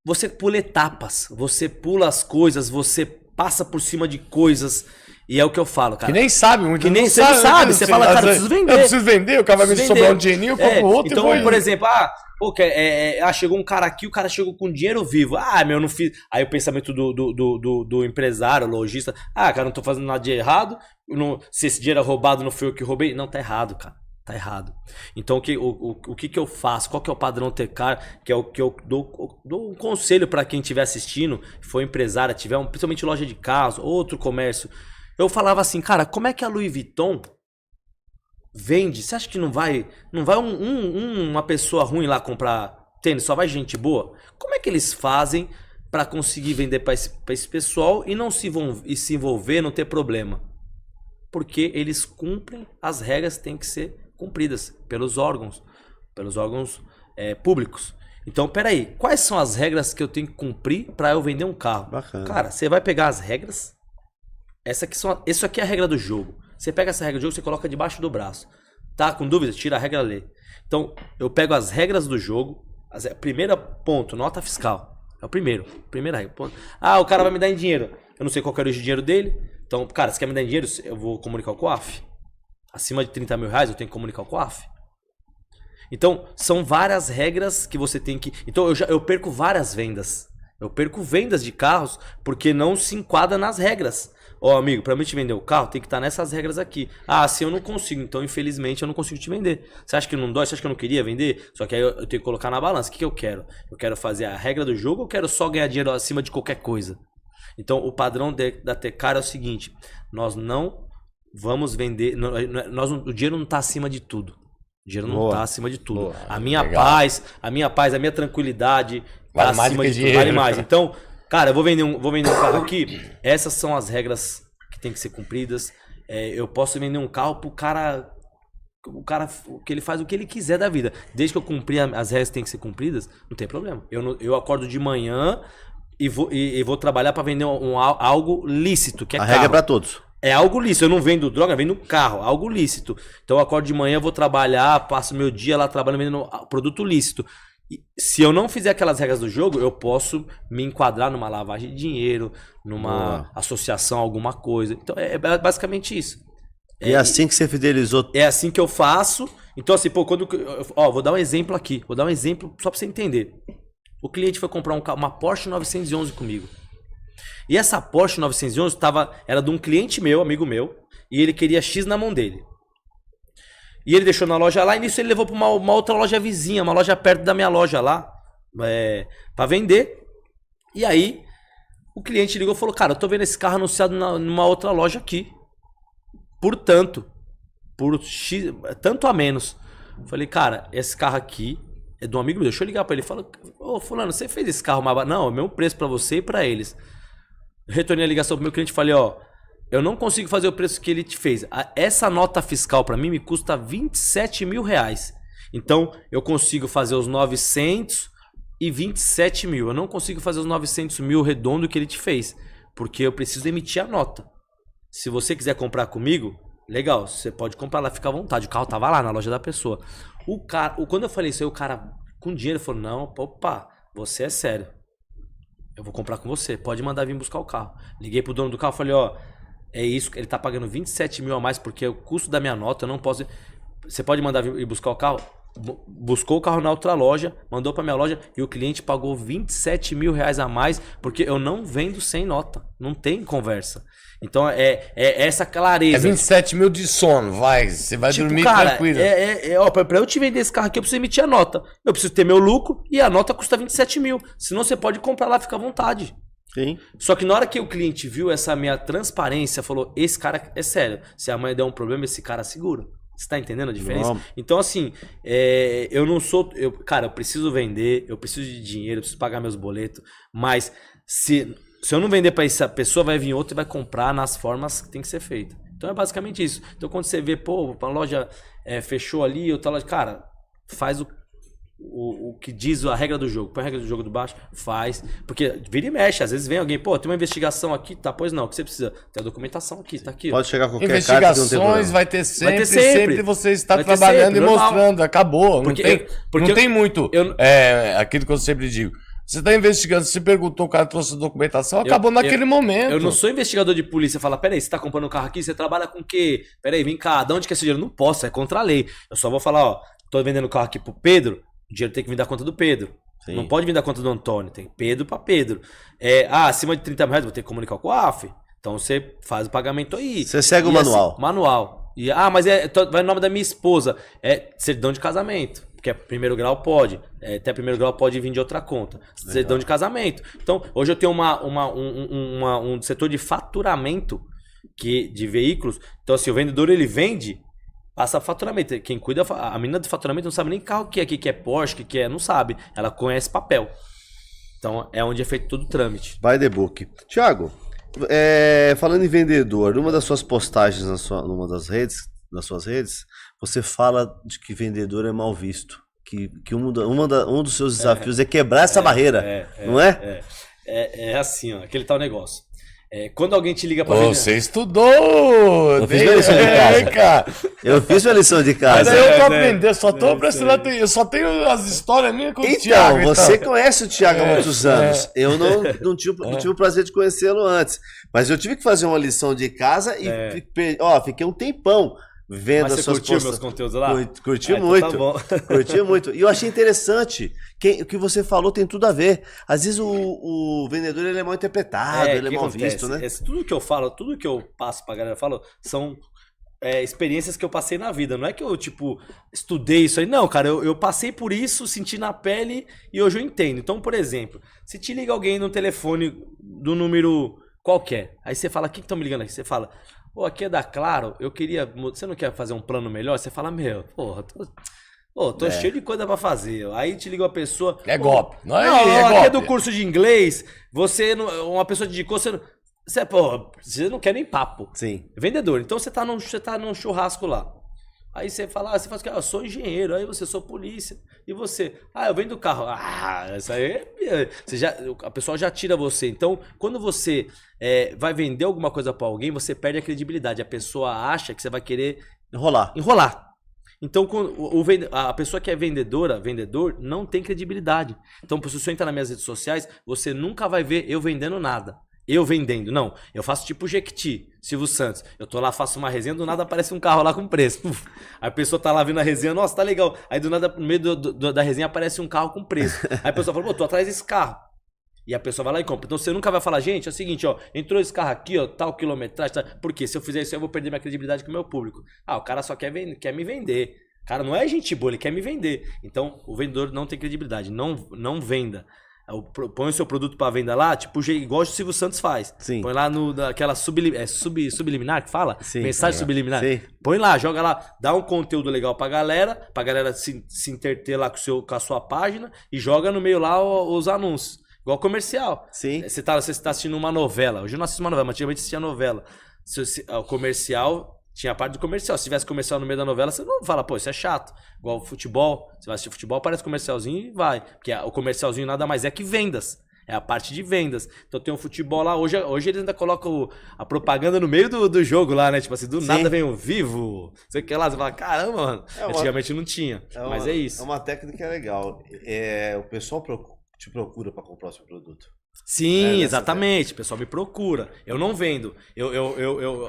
Você pula etapas. Você pula as coisas. Você passa por cima de coisas. E é o que eu falo, cara. Que nem sabe muito. Que nem você não sabe. Você fala, cara, eu preciso vender. Eu preciso vender, o cara vai me sobrar um dinheirinho, eu compro outro então, e vou por exemplo, chegou um cara aqui, o cara chegou com dinheiro vivo. Eu não fiz. Aí o pensamento do empresário, lojista. Cara, não tô fazendo nada de errado. Se esse dinheiro é roubado, não foi eu que roubei. Não, tá errado, cara. Tá errado. Então o que eu faço? Qual que é o padrão Tecar? Que é o que eu dou um conselho para quem estiver assistindo, for empresário, tiver principalmente loja de carros, outro comércio. Eu falava assim, cara, como é que a Louis Vuitton vende? Você acha que não vai uma pessoa ruim lá comprar tênis? Só vai gente boa? Como é que eles fazem para conseguir vender para esse pessoal e não se envolver, não ter problema? Porque eles cumprem as regras que têm que ser cumpridas pelos órgãos públicos. Então, peraí, quais são as regras que eu tenho que cumprir para eu vender um carro? Bacana. Cara, você vai pegar as regras. Isso aqui é a regra do jogo. Você pega essa regra do jogo, você coloca debaixo do braço. Tá com dúvida? Tira a regra, lê. Então, eu pego as regras do jogo. Primeiro ponto, nota fiscal. É o primeiro. Primeira regra. Ponto. O cara vai me dar em dinheiro. Eu não sei qual que é o dinheiro dele. Então, cara, se quer me dar em dinheiro, eu vou comunicar o COAF. Acima de 30 mil reais, eu tenho que comunicar o COAF. Então, são várias regras que você tem que... Então, eu perco várias vendas. Eu perco vendas de carros porque não se enquadra nas regras. Amigo, pra mim te vender o carro, tem que estar nessas regras aqui. Assim eu não consigo, então infelizmente eu não consigo te vender. Você acha que não dói? Você acha que eu não queria vender? Só que aí eu tenho que colocar na balança. O que eu quero? Eu quero fazer a regra do jogo ou eu quero só ganhar dinheiro acima de qualquer coisa? Então o padrão da Tecar é o seguinte: nós não vamos vender, o dinheiro não está acima de tudo. O dinheiro não está acima de tudo. Boa, a minha legal. paz, a minha tranquilidade Vale tá mais acima que de tudo, dinheiro. vale mais. Então, cara, eu vou vender um carro aqui. Essas são as regras que tem que ser cumpridas. Eu posso vender um carro pro cara, que ele faz o que ele quiser da vida. Desde que eu cumprir as regras que tem que ser cumpridas, não tem problema. Eu acordo de manhã e vou trabalhar para vender algo lícito, que é A carro. regra é pra todos. É algo lícito, eu não vendo droga, eu vendo carro, algo lícito. Então eu acordo de manhã, vou trabalhar, passo meu dia lá trabalhando, vendendo produto lícito. E se eu não fizer aquelas regras do jogo, eu posso me enquadrar numa lavagem de dinheiro, numa associação, alguma coisa. Então é basicamente isso. E é assim que você fidelizou. É assim que eu faço. Então assim, vou dar um exemplo aqui, vou dar um exemplo só pra você entender. O cliente foi comprar uma Porsche 911 comigo. E essa Porsche 911 era de um cliente meu, amigo meu, e ele queria X na mão dele. E ele deixou na loja lá, e nisso ele levou para uma outra loja vizinha, uma loja perto da minha loja lá, para vender. E aí, o cliente ligou e falou, cara, eu tô vendo esse carro anunciado numa outra loja aqui. Por X, tanto a menos. Eu falei, cara, esse carro aqui é de um amigo meu, deixa eu ligar para ele. Ele falou, fulano, você fez esse carro mais barato? Não, é o mesmo preço para você e para eles. Retornei a ligação pro meu cliente e falei, eu não consigo fazer o preço que ele te fez. Essa nota fiscal para mim me custa 27 mil reais. Então, eu consigo fazer os 927 mil. Eu não consigo fazer os 900 mil redondo que ele te fez. Porque eu preciso emitir a nota. Se você quiser comprar comigo, legal, você pode comprar lá, fica à vontade. O carro tava lá na loja da pessoa. Quando eu falei isso aí, o cara com dinheiro falou, não, opa, você é sério. Eu vou comprar com você, pode mandar vir buscar o carro. Liguei pro dono do carro, falei, ó, é isso, ele tá pagando 27 mil a mais porque é o custo da minha nota, eu não posso... Você pode mandar vir buscar o carro? Buscou o carro na outra loja, mandou pra minha loja e o cliente pagou 27 mil reais a mais porque eu não vendo sem nota, não tem conversa. Então é essa clareza. É 27 mil de sono, vai, você vai dormir tranquilo. Ó, pra eu te vender esse carro aqui eu preciso emitir a nota, eu preciso ter meu lucro e a nota custa 27 mil, senão você pode comprar lá, fica à vontade. Sim. Só que na hora que o cliente viu essa minha transparência, falou, esse cara é sério, se amanhã der um problema, esse cara segura. Você tá entendendo a diferença? Não. Então, assim, eu não sou... Cara, eu preciso vender, eu preciso de dinheiro, eu preciso pagar meus boletos, mas se eu não vender pra essa pessoa, vai vir outra e vai comprar nas formas que tem que ser feito. Então é basicamente isso. Então quando você vê, pô, a loja fechou ali, outra loja... Cara, faz o que diz a regra do jogo. Põe a regra do jogo do baixo, faz. Porque vira e mexe. Às vezes vem alguém, pô, tem uma investigação aqui, tá? Pois não, o que você precisa? Tem a documentação aqui, tá aqui. Pode chegar qualquer Investigações carta que não tem vai ter sempre você está Vai ter trabalhando sempre, e normal. mostrando. Acabou. Porque não tem muito. Aquilo que eu sempre digo. Você está investigando, você perguntou, o cara trouxe a documentação, acabou naquele momento. Eu não sou investigador de polícia, fala, peraí, você tá comprando um carro aqui, você trabalha com o quê? Peraí, vem cá, de onde que é esse dinheiro? Não posso, é contra a lei. Eu só vou falar, ó, tô vendendo o carro aqui pro Pedro, o dinheiro tem que vir da conta do Pedro. Sim. Não pode vir da conta do Antônio, tem Pedro pra Pedro. Acima de 30 mil reais, vou ter que comunicar com o AF. Então você faz o pagamento aí. Você segue o E manual. Assim, manual. Mas vai no nome da minha esposa. É certidão de casamento. Porque é primeiro grau pode. Até primeiro grau pode vir de outra conta. Certidão de casamento. Então, hoje eu tenho um setor de faturamento de veículos. Então, assim, o vendedor ele vende, passa faturamento. Quem cuida, a menina do faturamento não sabe nem carro que é aqui, que é Porsche, que é, não sabe. Ela conhece papel. Então, é onde é feito todo o trâmite. By the book. Thiago, falando em vendedor, numa das suas postagens numa das suas redes, você fala de que vendedor é mal visto. Que um dos seus desafios é quebrar essa barreira, não é? É assim, ó, aquele tal negócio. Quando alguém te liga pra vender... Você estudou! Eu fiz minha lição de casa. Cara. Eu fiz minha lição de casa. Mas eu tô aprendendo, só tô prestando atenção. Eu só tenho as histórias minhas com o Thiago. Então, você conhece o Thiago há muitos anos. Eu não tive o prazer de conhecê-lo antes. Mas eu tive que fazer uma lição de casa e fiquei um tempão vendo Mas as você suas curtiu meus conteúdos lá? Curti Então muito. tá bom. Curti muito. E eu achei interessante. O que você falou tem tudo a ver. Às vezes o vendedor ele é mal interpretado, ele é mal visto, né? Tudo que eu falo, tudo que eu passo pra galera, são experiências que eu passei na vida. Não é que eu, estudei isso aí. Não, cara, eu passei por isso, senti na pele e hoje eu entendo. Então, por exemplo, se te liga alguém no telefone do número qualquer, aí você fala, o que estão me ligando aqui? Você fala... Pô, aqui é da Claro, eu queria... Você não quer fazer um plano melhor? Você fala, porra, tô cheio de coisa pra fazer. Aí te liga uma pessoa... É golpe. Não, aqui golpe. é do curso de inglês, uma pessoa te indicou, você não quer nem papo. Sim. Vendedor. Então você tá num churrasco lá. Aí você fala, você fala que eu sou engenheiro, aí você sou polícia. E você? Eu vendo carro. Isso aí a pessoa já tira você. Então, quando você vai vender alguma coisa pra alguém, você perde a credibilidade. A pessoa acha que você vai querer enrolar. Então, a pessoa que é vendedor, não tem credibilidade. Então, se você entrar nas minhas redes sociais, você nunca vai ver eu vendendo nada. Eu vendendo, não. Eu faço tipo Jequiti, Silvio Santos. Eu tô lá, faço uma resenha, do nada aparece um carro lá com preço. Aí a pessoa tá lá vendo a resenha, nossa, tá legal. Aí do nada, no meio da resenha, aparece um carro com preço. Aí a pessoa fala, pô, tô atrás desse carro. E a pessoa vai lá e compra. Então você nunca vai falar, gente, é o seguinte, ó, entrou esse carro aqui, ó, tal quilometragem, tal. Por quê? Se eu fizer isso, eu vou perder minha credibilidade com o meu público. O cara só quer me vender. O cara não é gente boa, ele quer me vender. Então, o vendedor não tem credibilidade. Não venda. Põe o seu produto pra venda lá, igual o Silvio Santos faz. Sim. Põe lá naquela subliminar que fala? Sim. Mensagem subliminar. Sim. Põe lá, joga lá, dá um conteúdo legal pra galera se interter lá com a sua página e joga no meio lá os anúncios. Igual comercial. Sim. Você tá assistindo uma novela. Hoje eu não assisto uma novela, mas antigamente assistia novela. O comercial... Tinha a parte do comercial. Se tivesse comercial no meio da novela, você não fala, pô, isso é chato. Igual futebol. Você vai assistir futebol, aparece comercialzinho e vai. Porque o comercialzinho nada mais é que vendas. É a parte de vendas. Então tem um futebol lá. Hoje eles ainda colocam a propaganda no meio do jogo lá, né? Tipo assim, do nada vem um vivo. Você quer lá, você fala, caramba, mano. Antigamente não tinha. Mas é isso. É uma técnica legal. O pessoal te procura para comprar o seu produto? Sim, Nessa exatamente. O pessoal me procura. Eu não vendo.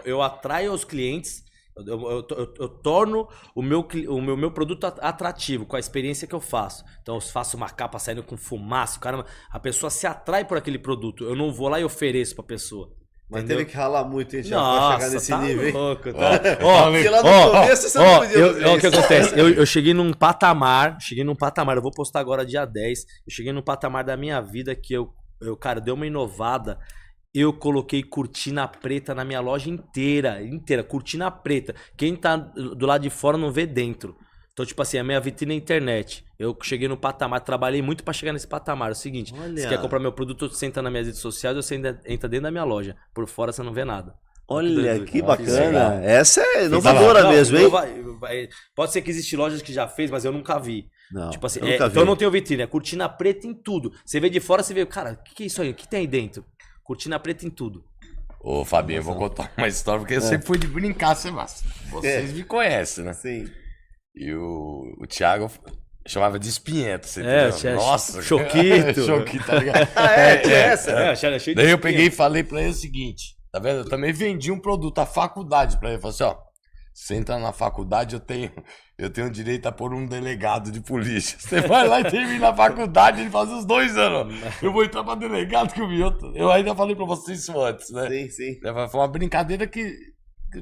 Eu atraio os clientes. Eu torno o meu produto atrativo com a experiência que eu faço. Então eu faço uma capa saindo com fumaça, caramba, a pessoa se atrai por aquele produto. Eu não vou lá e ofereço pra pessoa. Mas Entendeu? teve que ralar muito, hein, Thiago, pra Nossa, chegar nesse tá nível, hein? louco, tá? Porque lá no começo você não podia fazer O que isso. acontece? Eu cheguei num patamar, eu vou postar agora dia 10. Eu cheguei num patamar da minha vida que cara, deu uma inovada. Eu coloquei cortina preta na minha loja inteira, cortina preta. Quem tá do lado de fora não vê dentro. Então, tipo assim, a minha vitrine é a internet. Eu cheguei no patamar, trabalhei muito pra chegar nesse patamar. É o seguinte, Olha. você quer comprar meu produto, você entra nas minhas redes sociais, você entra dentro da minha loja. Por fora você não vê nada. Olha, que Legal. bacana. Essa é inovadora Não, mesmo, hein? Pode ser que existem lojas que já fez, mas eu nunca vi. Não, Tipo assim, eu nunca vi. então eu não tenho vitrine, é cortina preta em tudo. Você vê de fora, você vê, cara, o que é isso aí? O que tem aí dentro? Cortina preta em tudo. Ô, Fabinho, eu vou contar uma história, porque eu sempre fui de brincar, Sebastião. Vocês me conhecem, né? Sim. E o Thiago chamava de espinhento, você É, entendeu? tinha Nossa, Choquito. Choquito, tá ligado? Tinha essa? Achei de Daí eu espinha. peguei e falei pra ele o seguinte, tá vendo? Eu também vendi um produto, a faculdade, pra ele. Falei assim, ó, você entra na faculdade, eu tenho direito a pôr um delegado de polícia. Você vai lá e termina a faculdade, ele faz uns 2 anos. Eu vou entrar pra delegado que eu vi outro. Eu ainda falei pra vocês isso antes, né? Sim, sim. Foi uma brincadeira que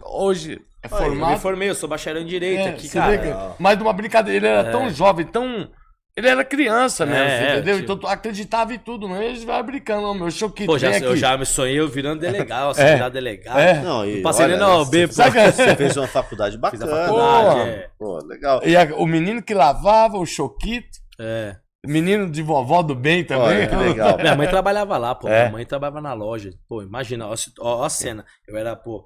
hoje é Eu me formado. formei, eu sou bacharel em Direito aqui, você vê que- cara. mas de uma brincadeira, ele era tão jovem, tão. Ele era criança mesmo, entendeu? tipo- Então tu acreditava em tudo, não? Eles vai brincando, ó, meu choquito. Pô, vem eu aqui. já me sonhei eu virando delegado, virar delegado. É. Não, e Não passei nem olha, na OAB, pô. Sabe que- Você fez uma faculdade Fiz a bacana. faculdade, Pô. Pô, legal. E o menino que lavava, o choquito, menino de vovó do bem também. Olha, que legal. Minha mãe trabalhava lá, pô. É. Minha mãe trabalhava na loja. Pô, imagina, ó a cena. Eu era, pô,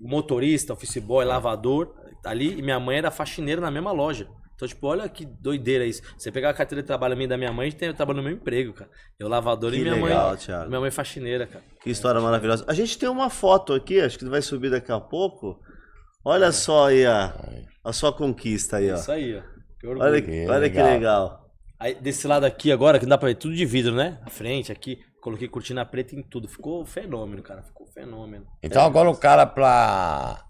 motorista, office boy, lavador ali, e minha mãe era faxineira na mesma loja. Então, tipo, olha que doideira isso. Você pegar a carteira de trabalho minha da minha mãe, eu trabalho no meu emprego, cara. Eu lavador Que e minha legal, mãe. Thiago. Minha mãe faxineira, cara. Que história maravilhosa. A gente tem uma foto aqui, acho que vai subir daqui a pouco. Olha só aí a sua conquista aí, ó. Isso aí, ó. Que orgulho. Olha, Que olha que legal. legal. Aí, desse lado aqui agora, que não dá pra ver, tudo de vidro, né? A frente, aqui, coloquei cortina preta em tudo. Ficou fenômeno, cara. Ficou fenômeno. Então agora o cara pra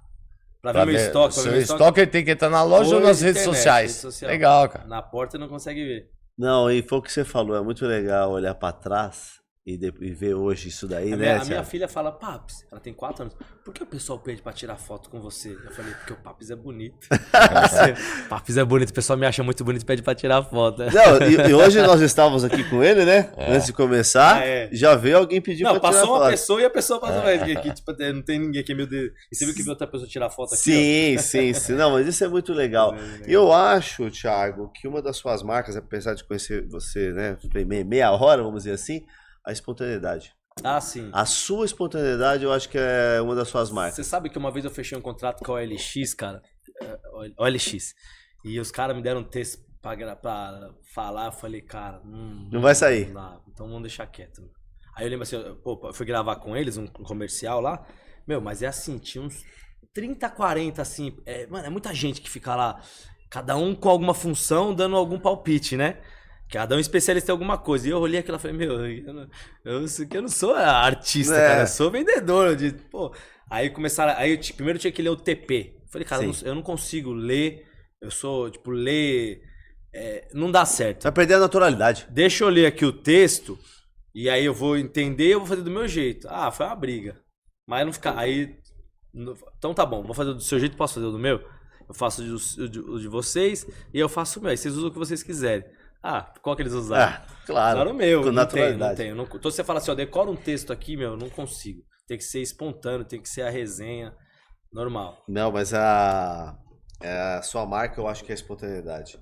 Pra ver meu estoque, pra ver seu meu estoque, ele tem que entrar na loja ou Ou nas redes internet, sociais? rede social. Legal, cara. Na porta não consegue ver. Não, e foi o que você falou, é muito legal olhar pra trás e ver hoje isso daí, A né, minha Thiago? filha fala, Paps, ela tem 4 anos, por que o pessoal pede pra tirar foto com você? Eu falei, porque o Paps é bonito. Paps é bonito, o pessoal me acha muito bonito e pede pra tirar foto. Né? Não, e hoje nós estávamos aqui com ele, né? Antes de começar, Ah, é. já veio alguém pedir Não, pra tirar passou uma foto. pessoa e a pessoa passou mais. Que, tipo, não tem ninguém aqui, meu Deus. E você viu que viu outra pessoa tirar foto aqui? Sim. Não, mas isso é muito legal. Eu acho, Thiago, que uma das suas marcas, apesar de conhecer você, né, meia hora, vamos dizer assim, a espontaneidade. Ah, sim. A sua espontaneidade, eu acho que é uma das suas marcas. Você sabe que uma vez eu fechei um contrato com a OLX, cara. OLX. E os caras me deram um texto pra falar. Eu falei, cara, Não vai sair. Não dá, então vamos deixar quieto. Aí eu lembro assim, eu fui gravar com eles um comercial lá. Meu, mas é assim, tinha uns 30, 40, assim. Mano, é muita gente que fica lá, cada um com alguma função, dando algum palpite, né? Cada um especialista em alguma coisa. E eu olhei aquilo e falei, meu, eu não sou artista, cara, eu sou vendedor. Aí começaram. Aí primeiro tinha que ler o TP. Eu falei, cara, eu não consigo ler. Eu sou, tipo, ler. Não dá certo. Vai perder a naturalidade. Deixa eu ler aqui o texto. E aí eu vou entender, eu vou fazer do meu jeito. Ah, foi uma briga. Mas não ficar. Aí. Então tá bom, vou fazer do seu jeito, posso fazer do meu? Eu faço o de vocês e eu faço o meu. Aí vocês usam o que vocês quiserem. Ah, qual que eles usaram? Claro. Usaram o meu. Com Não naturalidade. tem. Então você fala assim, ó, decora um texto aqui, meu, eu não consigo. Tem que ser espontâneo, tem que ser a resenha normal. Não, mas a sua marca eu acho que é a espontaneidade.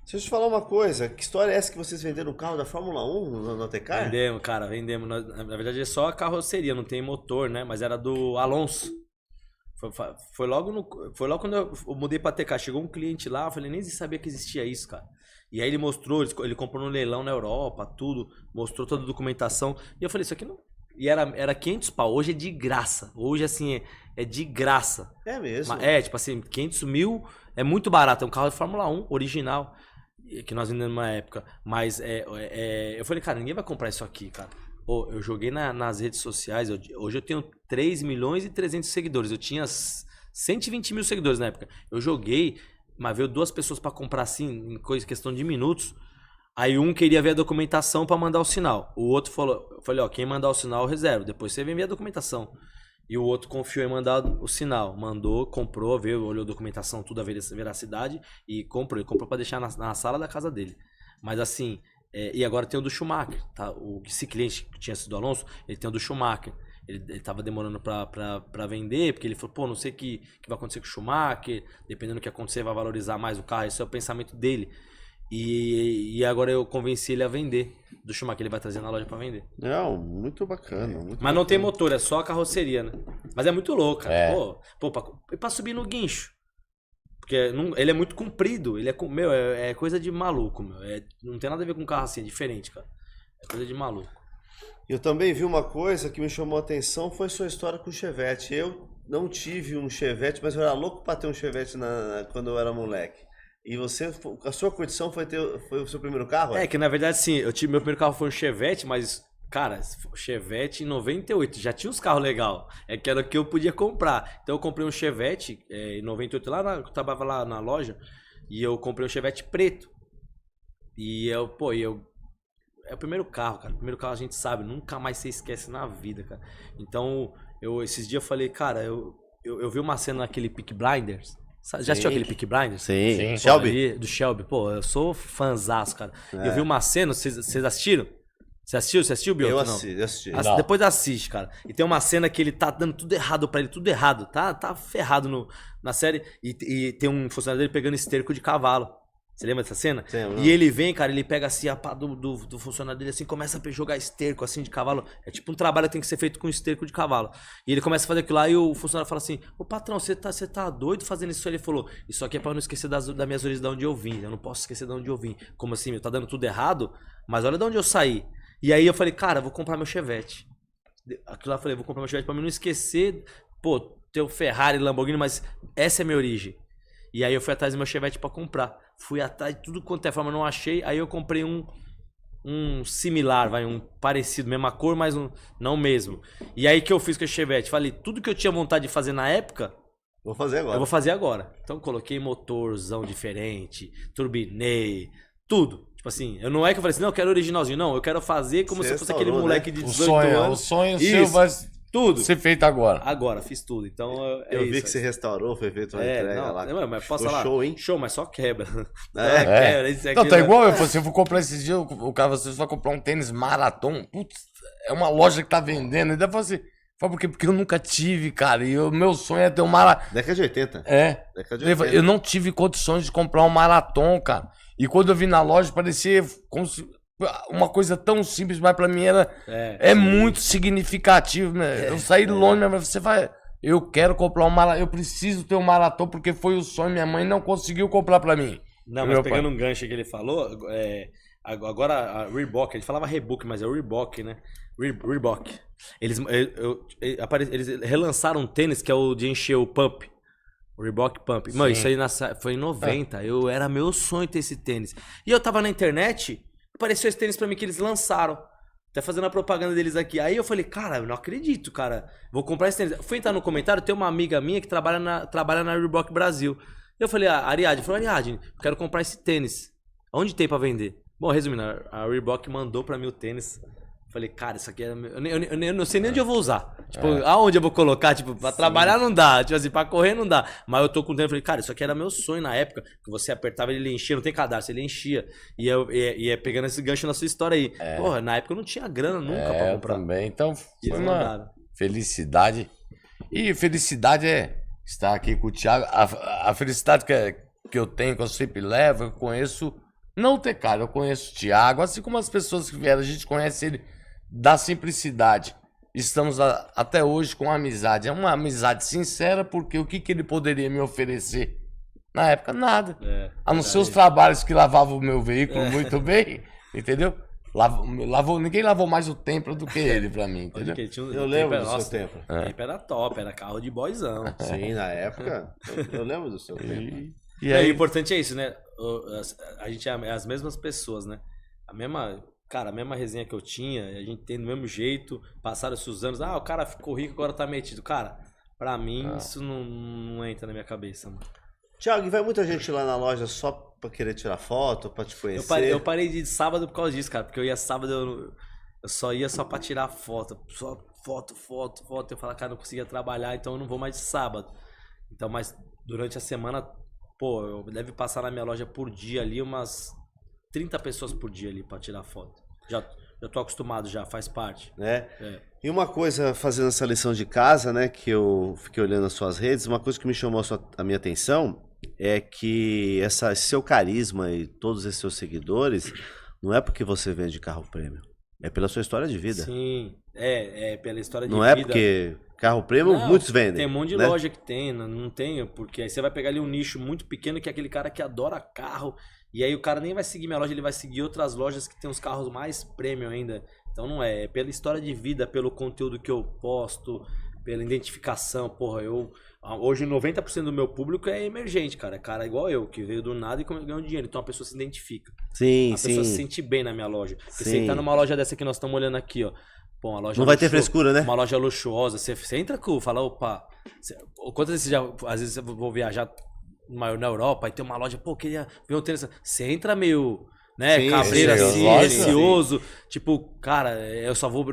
Deixa eu te falar uma coisa, que história é essa que vocês venderam o carro da Fórmula 1 no Tecar? Vendemos, cara, vendemos. Na verdade é só a carroceria, não tem motor, né? Mas era do Alonso. Foi logo quando eu mudei pra TK. Chegou um cliente lá, eu falei, nem sabia que existia isso, cara. E aí ele mostrou, ele comprou no leilão na Europa, tudo, mostrou toda a documentação. E eu falei, isso aqui não... E era 500 pau, hoje é de graça. Hoje, assim, é de graça. É mesmo? Tipo assim, 500 mil é muito barato. É um carro de Fórmula 1, original. que nós vendemos numa época. Mas eu falei, cara, ninguém vai comprar isso aqui, cara. Pô, eu joguei nas redes sociais, hoje eu tenho 3 milhões e 300 seguidores. Eu tinha 120 mil seguidores na época. Eu joguei, mas veio 2 pessoas pra comprar assim, em questão de minutos. Aí um queria ver a documentação pra mandar o sinal. O outro falou, eu falei, ó, quem mandar o sinal eu reservo. Depois você vem ver a documentação. E o outro confiou em mandar o sinal. Mandou, comprou, veio, olhou a documentação, tudo a veracidade e comprou. Ele comprou pra deixar na sala da casa dele. Mas assim, e agora tem o do Schumacher, tá? Esse cliente que tinha sido o Alonso, ele tem o do Schumacher. Ele tava demorando pra vender, porque ele falou, pô, não sei o que vai acontecer com o Schumacher, dependendo do que acontecer, vai valorizar mais o carro. Esse é o pensamento dele. E agora eu convenci ele a vender do Schumacher, ele vai trazer na loja pra vender. Não, muito bacana. Mas não tem motor, é só a carroceria, né? Mas é muito louco, cara. Pô, pra subir no guincho. Porque ele é muito comprido, ele é coisa de maluco, meu. Não tem nada a ver com carro assim, é diferente, cara. É coisa de maluco. Eu também vi uma coisa que me chamou a atenção, foi sua história com o Chevette. Eu não tive um Chevette, mas eu era louco pra ter um Chevette quando eu era moleque. E você, a sua condição foi o seu primeiro carro? Que na verdade sim, meu primeiro carro foi um Chevette, mas, cara, Chevette em 98, já tinha uns carros legais, que era o que eu podia comprar. Então eu comprei um Chevette em 98, eu trabalhava lá na loja, e eu comprei um Chevette preto. E é o primeiro carro, cara, o primeiro carro a gente sabe, nunca mais você esquece na vida, cara. Então, esses dias eu falei, cara, eu vi uma cena naquele Peaky Blinders. Já assistiu aquele Peaky Blinders? Sim. Shelby? Do Shelby. Pô, eu sou fãzaço, cara. Eu vi uma cena, vocês assistiram? Você assistiu, Bioto? Eu assisti. Depois assiste, cara. E tem uma cena que ele tá dando tudo errado pra ele, tudo errado. Tá ferrado na série. E tem um funcionário dele pegando esterco de cavalo. Você lembra dessa cena? Sim, e ele vem, cara, ele pega assim a pá do funcionário dele, assim, começa a jogar esterco, assim, de cavalo. É tipo um trabalho que tem que ser feito com esterco de cavalo. E ele começa a fazer aquilo lá e o funcionário fala assim, ô patrão, você tá doido fazendo isso? Ele falou, isso aqui é pra eu não esquecer das minhas origens de onde eu vim. Eu não posso esquecer de onde eu vim. Como assim, tá dando tudo errado? Mas olha de onde eu saí. E aí eu falei, cara, eu vou comprar meu Chevette. Aquilo lá eu falei, vou comprar meu Chevette pra mim não esquecer, pô, ter o Ferrari, Lamborghini, mas essa é a minha origem. E aí eu fui atrás do meu Chevette pra comprar. Fui atrás de tudo quanto é forma, não achei. Aí eu comprei um similar, um parecido, mesma cor, mas não mesmo. E aí que eu fiz com o Chevette? Falei, tudo que eu tinha vontade de fazer na época, vou fazer agora. Eu vou fazer agora. Então coloquei motorzão diferente, turbinei, tudo. Tipo assim, eu não é que eu falei assim, não, eu quero originalzinho. Não, eu quero fazer como se fosse aquele moleque de 18 anos. O sonho seu vai tudo ser feito agora. Agora, fiz tudo. Então eu vi que você restaurou, foi feito uma entrega lá. Não, mas posso falar? Show, hein? Show, mas só quebra. Quebra. Não, tá igual eu vou comprar esses dias, o cara, você vai comprar um tênis Marathon. Putz, é uma loja que tá vendendo. E daí eu falo assim, por quê? Porque eu nunca tive, cara. E o meu sonho é ter um Marathon. Década de 80. Década de 80. Eu não tive condições de comprar um Marathon, cara. E quando eu vi na loja, parecia como se uma coisa tão simples, mas pra mim é muito significativo, né? Eu saí longe, mas você vai... Eu quero comprar um Marathon, eu preciso ter um Marathon porque foi o sonho, minha mãe não conseguiu comprar pra mim. Não, mas pegando um gancho que ele falou, agora a Reebok, ele falava Reebok, mas é o Reebok, né? Reebok. Eles relançaram um tênis que é o de encher o pump. O Reebok Pump. Mano, isso aí foi em 90. Era meu sonho ter esse tênis. E eu tava na internet, apareceu esse tênis pra mim que eles lançaram. Até fazendo a propaganda deles aqui. Aí eu falei, cara, eu não acredito, cara. Vou comprar esse tênis. Fui entrar no comentário, tem uma amiga minha que trabalha na Reebok Brasil. Eu falei, Ariadne, eu quero comprar esse tênis. Onde tem pra vender? Bom, resumindo, a Reebok mandou pra mim o tênis. Falei, cara, isso aqui é meu... Eu não sei nem onde eu vou usar. Tipo, aonde eu vou colocar? Tipo, pra trabalhar não dá. Tipo assim, pra correr não dá. Mas eu tô com o tempo. Falei, cara, isso aqui era meu sonho na época. Que você apertava, ele enchia. Não tem cadastro, ele enchia. E pegando esse gancho na sua história aí. Porra, na época eu não tinha grana nunca pra comprar. Também. Então, foi uma felicidade. E felicidade é estar aqui com o Thiago. A felicidade que eu tenho, que eu sempre levo, eu conheço... Não ter cara, eu conheço o Thiago. Assim como as pessoas que vieram, a gente conhece ele... Da simplicidade. Estamos até hoje com amizade. É uma amizade sincera, porque o que ele poderia me oferecer? Na época, nada. A não ser os trabalhos que lavavam o meu veículo muito bem, entendeu? Ninguém lavou mais o Tempra do que ele pra mim, entendeu? Eu lembro do seu Tempra. O Tempra era top, era carro de boyzão. Sim, na época, eu lembro do seu Tempra. E O aí, importante é isso, né? A gente é as mesmas pessoas, né? Cara, a mesma resenha que eu tinha, a gente tem do mesmo jeito, passaram-se os anos, o cara ficou rico, agora tá metido. Cara, pra mim isso não entra na minha cabeça, mano. Tiago, e vai muita gente lá na loja só pra querer tirar foto, pra te conhecer? Eu parei de ir sábado por causa disso, cara, porque eu ia sábado, eu só ia só pra tirar foto, só foto. Eu falava, cara, não conseguia trabalhar, então eu não vou mais de sábado. Então, mas durante a semana, pô, eu deve passar na minha loja por dia ali umas 30 pessoas por dia ali pra tirar foto. Já tô acostumado já, faz parte. Né? É. E uma coisa, fazendo essa lição de casa, né, que eu fiquei olhando as suas redes, uma coisa que me chamou a minha atenção é que esse seu carisma e todos esses seus seguidores não é porque você vende carro prêmio, é pela sua história de vida. Sim, é pela história de Não vida. é porque carro prêmio Não, muitos vendem. Tem um monte de né? loja que tem, não tem, porque aí você vai pegar ali um nicho muito pequeno que é aquele cara que adora carro, e aí o cara nem vai seguir minha loja, ele vai seguir outras lojas que tem os carros mais premium ainda. Então não é pela história de vida, pelo conteúdo que eu posto, pela identificação, porra, hoje 90% do meu público é emergente, cara, é cara igual eu, que veio do nada e ganhou dinheiro, então a pessoa se identifica. Sim, A sim. pessoa se sente bem na minha loja. Porque Sim. você entrar numa loja dessa que nós estamos olhando aqui, ó. Pô, uma loja Não vai ter frescura, né? Uma loja luxuosa. Você entra com, fala, opa. Quantas vezes às vezes eu vou viajar na Europa e tem uma loja, pô, queria ver um tênis. Você entra meio, né, Sim, cabreiro sim, assim, lógico, receoso. Tipo, cara, eu só vou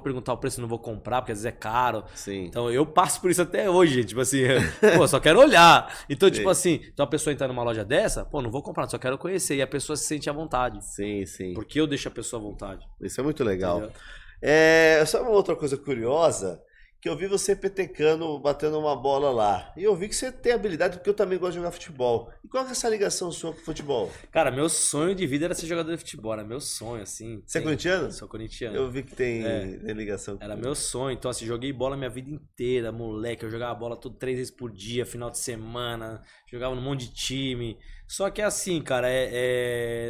perguntar o preço, não vou comprar, porque às vezes é caro. Sim. Então eu passo por isso até hoje, tipo assim, pô, só quero olhar. Então, tipo assim, então a pessoa entrar numa loja dessa, pô, não vou comprar, só quero conhecer. E a pessoa se sente à vontade. Sim, sim. Porque eu deixo a pessoa à vontade. Isso é muito legal. Entendeu? Só uma outra coisa curiosa, que eu vi você petecando, batendo uma bola lá. E eu vi que você tem habilidade, porque eu também gosto de jogar futebol. E qual que é essa ligação sua com o futebol? Cara, meu sonho de vida era ser jogador de futebol, era meu sonho, assim. Você é corintiano? Sou corintiano. Eu vi que tem ligação. Era meu sonho, então assim, joguei bola minha vida inteira, moleque, eu jogava bola todo 3 vezes por dia, final de semana, jogava num monte de time. Só que assim, cara,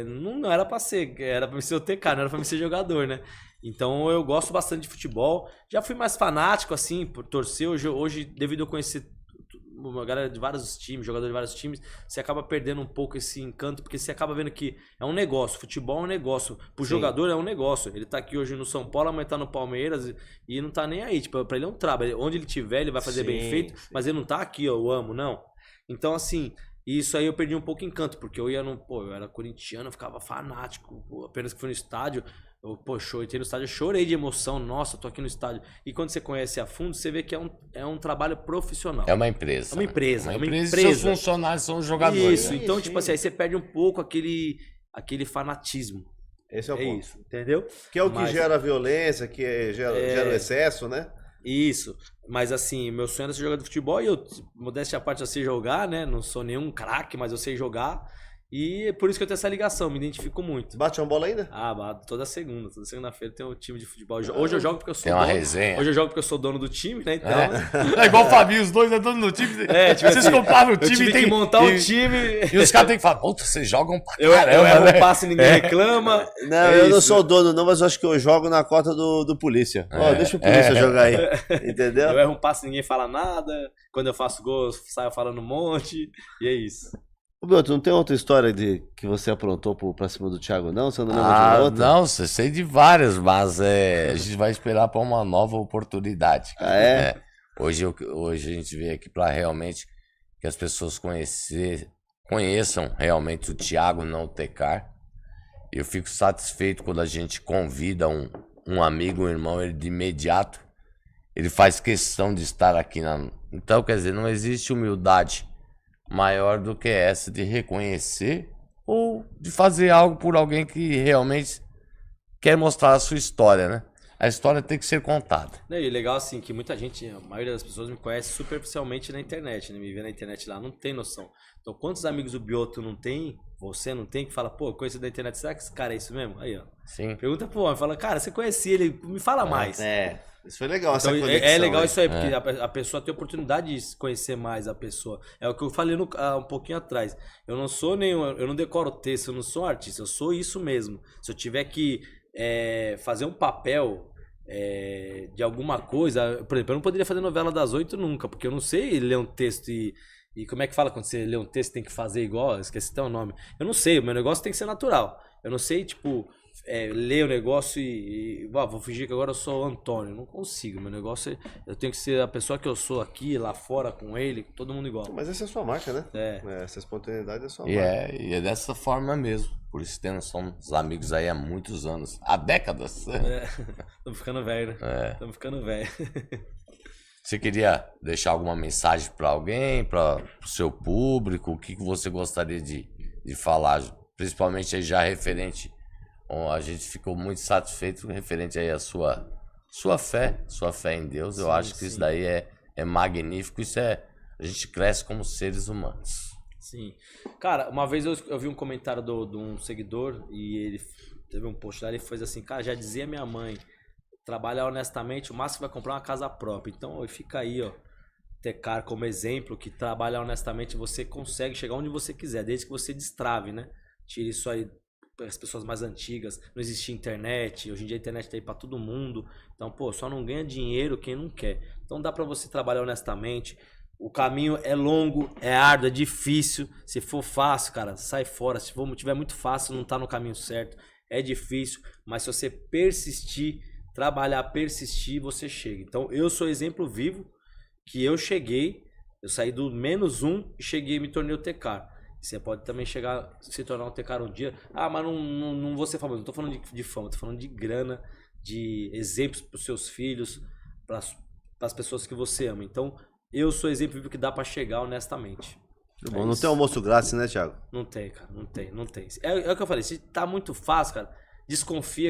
não era pra ser, era pra me ser OTK, não era pra me ser jogador, né? Então eu gosto bastante de futebol, já fui mais fanático, assim, por torcer, hoje devido a eu conhecer uma galera de vários times, jogador de vários times, você acaba perdendo um pouco esse encanto, porque você acaba vendo que é um negócio, futebol é um negócio, pro Sim. jogador é um negócio, ele tá aqui hoje no São Paulo, amanhã tá no Palmeiras e não tá nem aí, tipo, pra ele é um trabalho, onde ele tiver ele vai fazer bem Sim, feito, sim. mas ele não tá aqui, ó, eu amo, não. Então assim, isso aí eu perdi um pouco o encanto, porque eu era corintiano, eu ficava fanático, pô, apenas que fui no estádio, entrei no estádio, eu chorei de emoção, nossa, tô aqui no estádio. E quando você conhece a fundo, você vê que é um trabalho profissional. é uma empresa. É uma empresa, Uma é uma empresa. empresa. E seus funcionários são os jogadores. Isso, né? então, Sim, tipo sim. assim, aí você perde um pouco aquele fanatismo. Esse é o É ponto. isso, entendeu? Que é o que Mas- gera violência, que gera o excesso, né? Isso. Mas assim, meu sonho era ser jogador de futebol e eu, modéstia à parte, eu sei jogar, né? Não sou nenhum craque, mas eu sei jogar. E é por isso que eu tenho essa ligação, me identifico muito. Bate uma bola ainda? Bato toda segunda-feira tem um time de futebol. Hoje eu jogo porque eu sou Tem uma dono. resenha. Hoje eu jogo porque eu sou dono do time, né? Então, É igual o Fabinho, os dois é dono do time. tipo Vocês assim, compraram o eu time tive e tem que montar o time. E os caras têm que falar, puta, vocês jogam pra Eu caramba, erro né? um passe e ninguém reclama. Não, É eu não isso. sou dono não, mas eu acho que eu jogo na cota do polícia. Ó, deixa o polícia jogar aí. Entendeu? Eu erro um passe e ninguém fala nada. Quando eu faço gol, eu saio falando um monte. E é isso. Ô, Beto, não tem outra história que você aprontou pra cima do Thiago, não? Você não lembra de outra? Não, sei de várias, mas a gente vai esperar para uma nova oportunidade. Ah, é? Hoje a gente veio aqui para realmente que as pessoas conheçam realmente o Thiago, não o Tecar. Eu fico satisfeito quando a gente convida um amigo, um irmão, ele de imediato, ele faz questão de estar aqui. Então, quer dizer, não existe humildade maior do que essa de reconhecer ou de fazer algo por alguém que realmente quer mostrar a sua história, né? A história tem que ser contada. E legal assim, que muita gente, a maioria das pessoas me conhece superficialmente na internet, né? Me vê na internet lá, não tem noção. Então, quantos amigos o Bioto não tem, você não tem, que fala, pô, conheço da internet, será que esse cara é isso mesmo? Aí, ó. Sim. Pergunta pro homem, fala, cara, você conhecia ele, me fala mais. Isso foi legal, essa Então, conexão. é legal né? isso aí, porque a pessoa tem a oportunidade de conhecer mais a pessoa. É o que eu falei um pouquinho atrás. Eu não decoro texto, eu não sou um artista, eu sou isso mesmo. Se eu tiver que fazer um papel de alguma coisa, por exemplo, eu não poderia fazer novela das 8 nunca, porque eu não sei ler um texto e E como é que fala quando você lê um texto tem que fazer igual? Eu esqueci até o nome. Eu não sei, o meu negócio tem que ser natural. Eu não sei, tipo, ler o negócio vou fingir que agora eu sou o Antônio. Não consigo. Meu negócio eu tenho que ser a pessoa que eu sou aqui, lá fora, com ele, todo mundo igual. Mas essa é a sua marca, né? Essa espontaneidade é a sua marca. E é dessa forma mesmo. Por isso somos amigos aí há muitos anos. Há décadas. Estamos ficando velho, né? Estamos ficando velho. Você queria deixar alguma mensagem para alguém, para o seu público? O que você gostaria de falar? Principalmente aí já referente, a gente ficou muito satisfeito referente aí à sua fé em Deus. Sim, eu acho que isso daí é magnífico. A gente cresce como seres humanos. Sim. Cara, uma vez eu vi um comentário de um seguidor e ele teve um post lá, ele fez assim, cara, já dizia minha mãe, trabalhar honestamente, o máximo vai comprar uma casa própria. Então fica aí, ó, Tecar como exemplo, que trabalhar honestamente você consegue chegar onde você quiser, desde que você destrave, né? Tire isso aí as pessoas mais antigas, não existia internet, hoje em dia a internet tá aí pra todo mundo. Então, pô, só não ganha dinheiro quem não quer. Então dá pra você trabalhar honestamente. O caminho é longo, é árduo, é difícil. Se for fácil, cara, sai fora. Se tiver muito fácil, não tá no caminho certo. É difícil, mas se você persistir, trabalhar, persistir, você chega. Então, eu sou exemplo vivo que eu cheguei, eu saí do -1 e cheguei e me tornei o Tecar. Você pode também chegar, se tornar um Tecar um dia. Ah, mas não vou ser famoso. Não tô falando de fama, tô falando de grana, de exemplos pros seus filhos, pras pessoas que você ama. Então, eu sou exemplo vivo que dá pra chegar honestamente. Bom, não tem almoço grátis, né, Thiago? Não tem, cara. Não tem. É o que eu falei. Se tá muito fácil, cara, desconfia